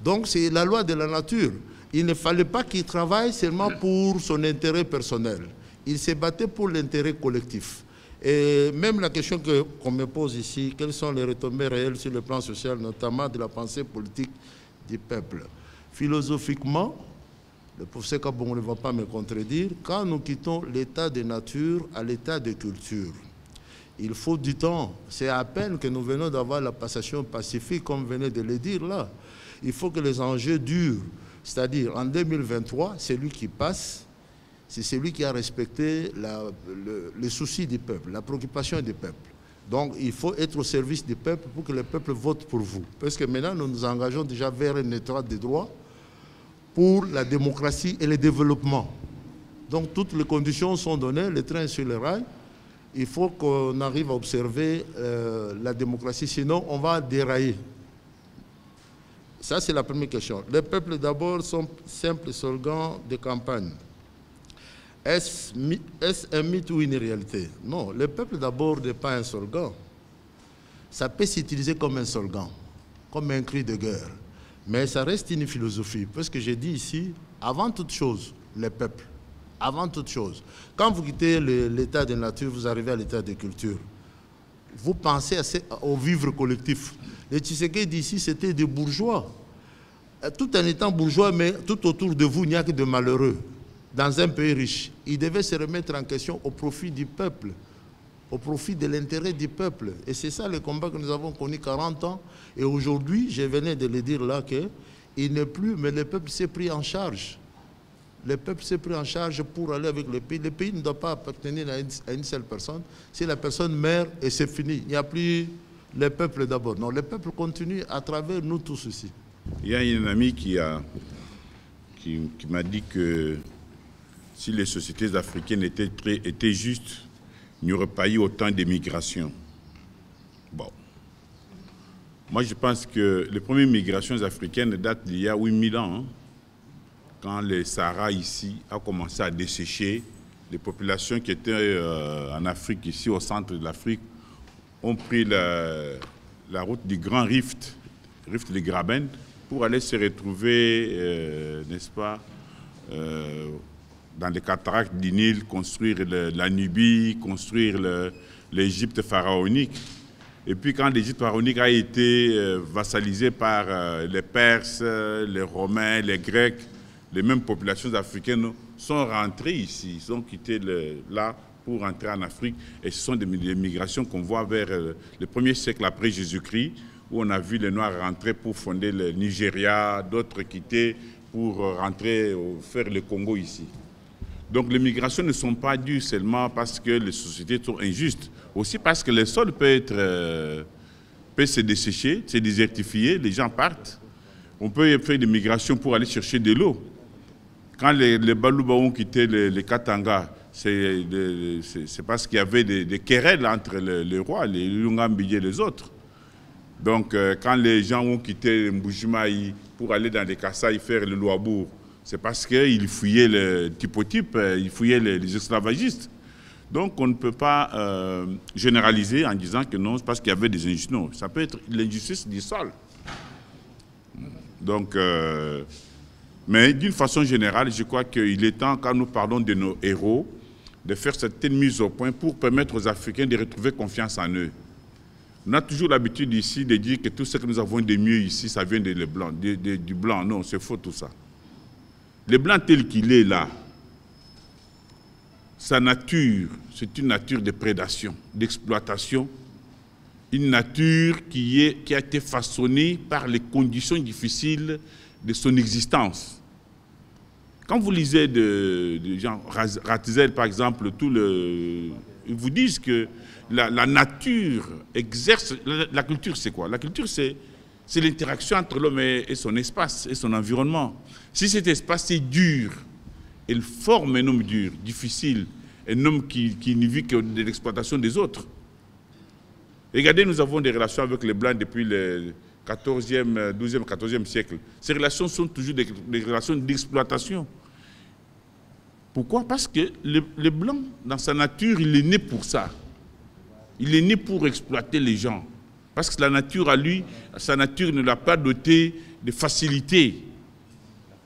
Donc c'est la loi de la nature. Il ne fallait pas qu'il travaille seulement pour son intérêt personnel. Il s'est battu pour l'intérêt collectif. Et même la question qu'on me pose ici, quelles sont les retombées réelles sur le plan social, notamment de la pensée politique du peuple. Philosophiquement, le professeur Kabongo ne va pas me contredire, quand nous quittons l'état de nature à l'état de culture, il faut du temps. C'est à peine que nous venons d'avoir la passation pacifique, comme venait de le dire là. Il faut que les enjeux durent. C'est-à-dire, en 2023, c'est lui qui passe, c'est celui qui a respecté les soucis du peuple, la préoccupation du peuple. Donc, il faut être au service du peuple pour que le peuple vote pour vous. Parce que maintenant, nous nous engageons déjà vers un état de droit pour la démocratie et le développement. Donc toutes les conditions sont données, le train est sur les rails. Il faut qu'on arrive à observer la démocratie, sinon on va dérailler. Ça, c'est la première question. Les peuples d'abord sont simples slogans de campagne. Est-ce un mythe ou une réalité? Non, le peuple d'abord n'est pas un slogan. Ça peut s'utiliser comme un slogan, comme un cri de guerre. Mais ça reste une philosophie. Parce que j'ai dit ici, avant toute chose, le peuple. Avant toute chose. Quand vous quittez l'état de nature, vous arrivez à l'état de culture. Vous pensez au vivre collectif. Les Tshisekedi d'ici, c'était des bourgeois. Tout en étant bourgeois, mais tout autour de vous, il n'y a que de malheureux. Dans un pays riche, ils devaient se remettre en question au profit du peuple, au profit de l'intérêt du peuple. Et c'est ça le combat que nous avons connu 40 ans. Et aujourd'hui, je venais de le dire là, qu'il n'est plus, mais le peuple s'est pris en charge. Le peuple s'est pris en charge pour aller avec le pays. Le pays ne doit pas appartenir à une seule personne. Si la personne meurt, et c'est fini. Il n'y a plus le peuple d'abord. Non, le peuple continue à travers nous tous ici. Il y a un ami qui m'a dit que si les sociétés africaines étaient justes, il n'y aurait pas eu autant d'immigration. Bon. Moi, je pense que les premières migrations africaines datent d'il y a 8000 ans, hein, quand le Sahara ici a commencé à dessécher. Les populations qui étaient en Afrique, ici au centre de l'Afrique, ont pris la route du Grand Rift de Graben, pour aller se retrouver, n'est-ce pas, dans les cataractes du Nil, construire la Nubie, construire l'Égypte pharaonique. Et puis quand l'Égypte pharaonique a été vassalisée par les Perses, les Romains, les Grecs, les mêmes populations africaines sont rentrées ici, ils ont quitté là pour rentrer en Afrique. Et ce sont des migrations qu'on voit vers le 1er siècle après Jésus-Christ, où on a vu les Noirs rentrer pour fonder le Nigeria, d'autres quitter pour rentrer, faire le Congo ici. Donc les migrations ne sont pas dues seulement parce que les sociétés sont injustes, aussi parce que le sol peut se dessécher, se désertifier, les gens partent. On peut faire des migrations pour aller chercher de l'eau. Quand les Baluba ont quitté les Katanga, c'est parce qu'il y avait des querelles entre les rois, les Lungambi et les autres. Donc, quand les gens ont quitté Mbujimaï pour aller dans les Kasaï faire le Louabourg, c'est parce qu'ils fouillaient le typotype, ils fouillaient les esclavagistes. Donc, on ne peut pas généraliser en disant que non, c'est parce qu'il y avait des injustices. Non, ça peut être l'injustice du sol. Donc, mais d'une façon générale, je crois qu'il est temps, quand nous parlons de nos héros, de faire certaines mises au point pour permettre aux Africains de retrouver confiance en eux. On a toujours l'habitude ici de dire que tout ce que nous avons de mieux ici, ça vient du blanc. Non, c'est faux tout ça. Le blanc tel qu'il est là, sa nature, c'est une nature de prédation, d'exploitation, une nature qui a été façonnée par les conditions difficiles de son existence. Quand vous lisez de gens, Ratzel par exemple, ils vous disent que la nature exerce... La culture, c'est quoi? La culture, c'est l'interaction entre l'homme et son espace, et son environnement. Si cet espace est dur, il forme un homme dur, difficile, un homme qui ne vit que de l'exploitation des autres. Regardez, nous avons des relations avec les Blancs depuis le 14e, 12e, 14e siècle. Ces relations sont toujours des relations d'exploitation. Pourquoi? Parce que le Blanc, dans sa nature, il est né pour ça. Il est né pour exploiter les gens. Parce que la nature à lui, sa nature ne l'a pas doté de facilité.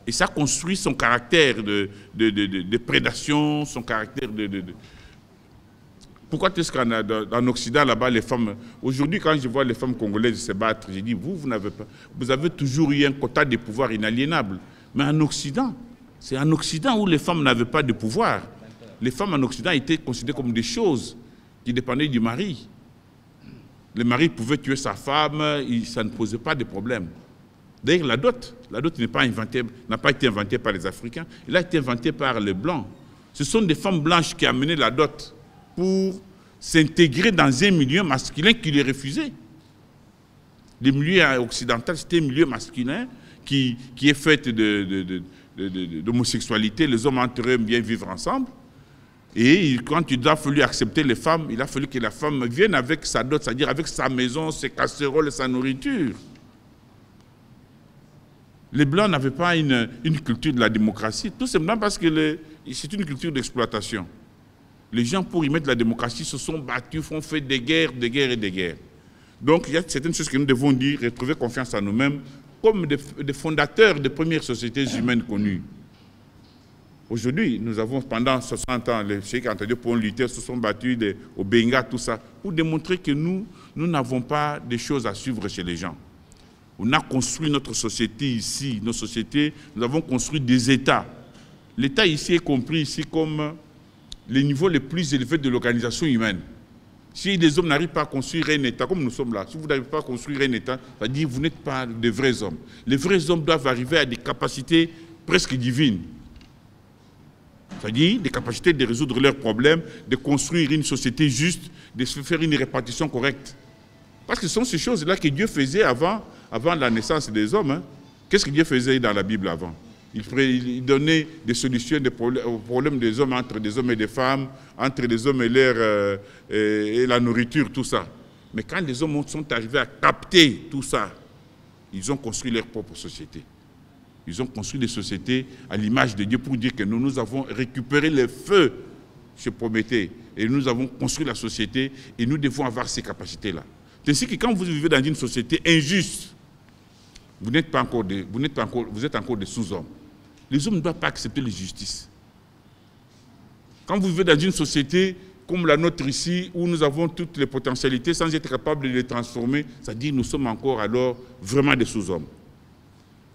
Et ça construit son caractère de prédation, son caractère de... Pourquoi est-ce qu'en Occident, là-bas, les femmes... Aujourd'hui, quand je vois les femmes congolaises se battre, je dis, vous n'avez pas... Vous avez toujours eu un quota de pouvoir inaliénable. Mais en Occident, c'est en Occident où les femmes n'avaient pas de pouvoir. Les femmes en Occident étaient considérées comme des choses qui dépendaient du mari. Le mari pouvait tuer sa femme, ça ne posait pas de problème. D'ailleurs, la dot n'a pas été inventée par les Africains, elle a été inventée par les Blancs. Ce sont des femmes blanches qui amenaient la dot pour s'intégrer dans un milieu masculin qui les refusait. Le milieu occidental, c'était un milieu masculin qui est fait d'homosexualité, les hommes entre eux bien vivre ensemble. Et quand il a fallu accepter les femmes, il a fallu que la femme vienne avec sa dot, c'est-à-dire avec sa maison, ses casseroles, sa nourriture. Les Blancs n'avaient pas une culture de la démocratie, tout simplement parce que c'est une culture d'exploitation. Les gens, pour y mettre la démocratie, se sont battus, ont fait des guerres et des guerres. Donc, il y a certaines choses que nous devons dire, retrouver confiance en nous-mêmes, comme des fondateurs des premières sociétés humaines connues. Aujourd'hui, nous avons, pendant 60 ans, les Cheikh Anta Diop ont lutté, se sont battus au Benga, tout ça, pour démontrer que nous n'avons pas des choses à suivre chez les gens. On a construit notre société ici, nos sociétés, nous avons construit des États. L'État ici est compris ici comme les niveaux les plus élevés de l'organisation humaine. Si des hommes n'arrivent pas à construire un État, comme nous sommes là, si vous n'arrivez pas à construire un État, ça veut dire que vous n'êtes pas de vrais hommes. Les vrais hommes doivent arriver à des capacités presque divines. C'est-à-dire des capacités de résoudre leurs problèmes, de construire une société juste, de se faire une répartition correcte. Parce que ce sont ces choses-là que Dieu faisait avant la naissance des hommes. Hein. Qu'est-ce que Dieu faisait dans la Bible avant? Il donnait des solutions aux problèmes des hommes, entre des hommes et des femmes, entre les hommes et la nourriture, tout ça. Mais quand les hommes sont arrivés à capter tout ça, ils ont construit leur propre société. Ils ont construit des sociétés à l'image de Dieu pour dire que nous avons récupéré le feu chez Prométhée et nous avons construit la société et nous devons avoir ces capacités-là. C'est ainsi que quand vous vivez dans une société injuste, vous êtes encore des sous-hommes. Les hommes ne doivent pas accepter l'injustice. Quand vous vivez dans une société comme la nôtre ici, où nous avons toutes les potentialités sans être capables de les transformer, c'est-à-dire que nous sommes encore alors vraiment des sous-hommes.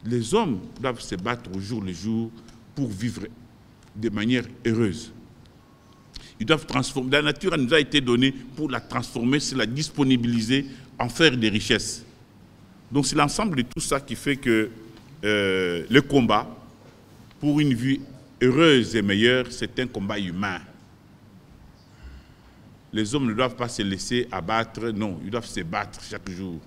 Les hommes doivent se battre au jour le jour pour vivre de manière heureuse. Ils doivent transformer. La nature nous a été donnée pour la transformer, c'est la disponibiliser, en faire des richesses. Donc c'est l'ensemble de tout ça qui fait que le combat pour une vie heureuse et meilleure, c'est un combat humain. Les hommes ne doivent pas se laisser abattre, non, ils doivent se battre chaque jour.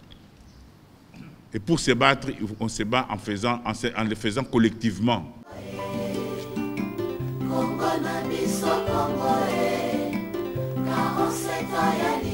Et pour se battre, on se bat en le faisant collectivement. Congo na biso Congo, 47 ans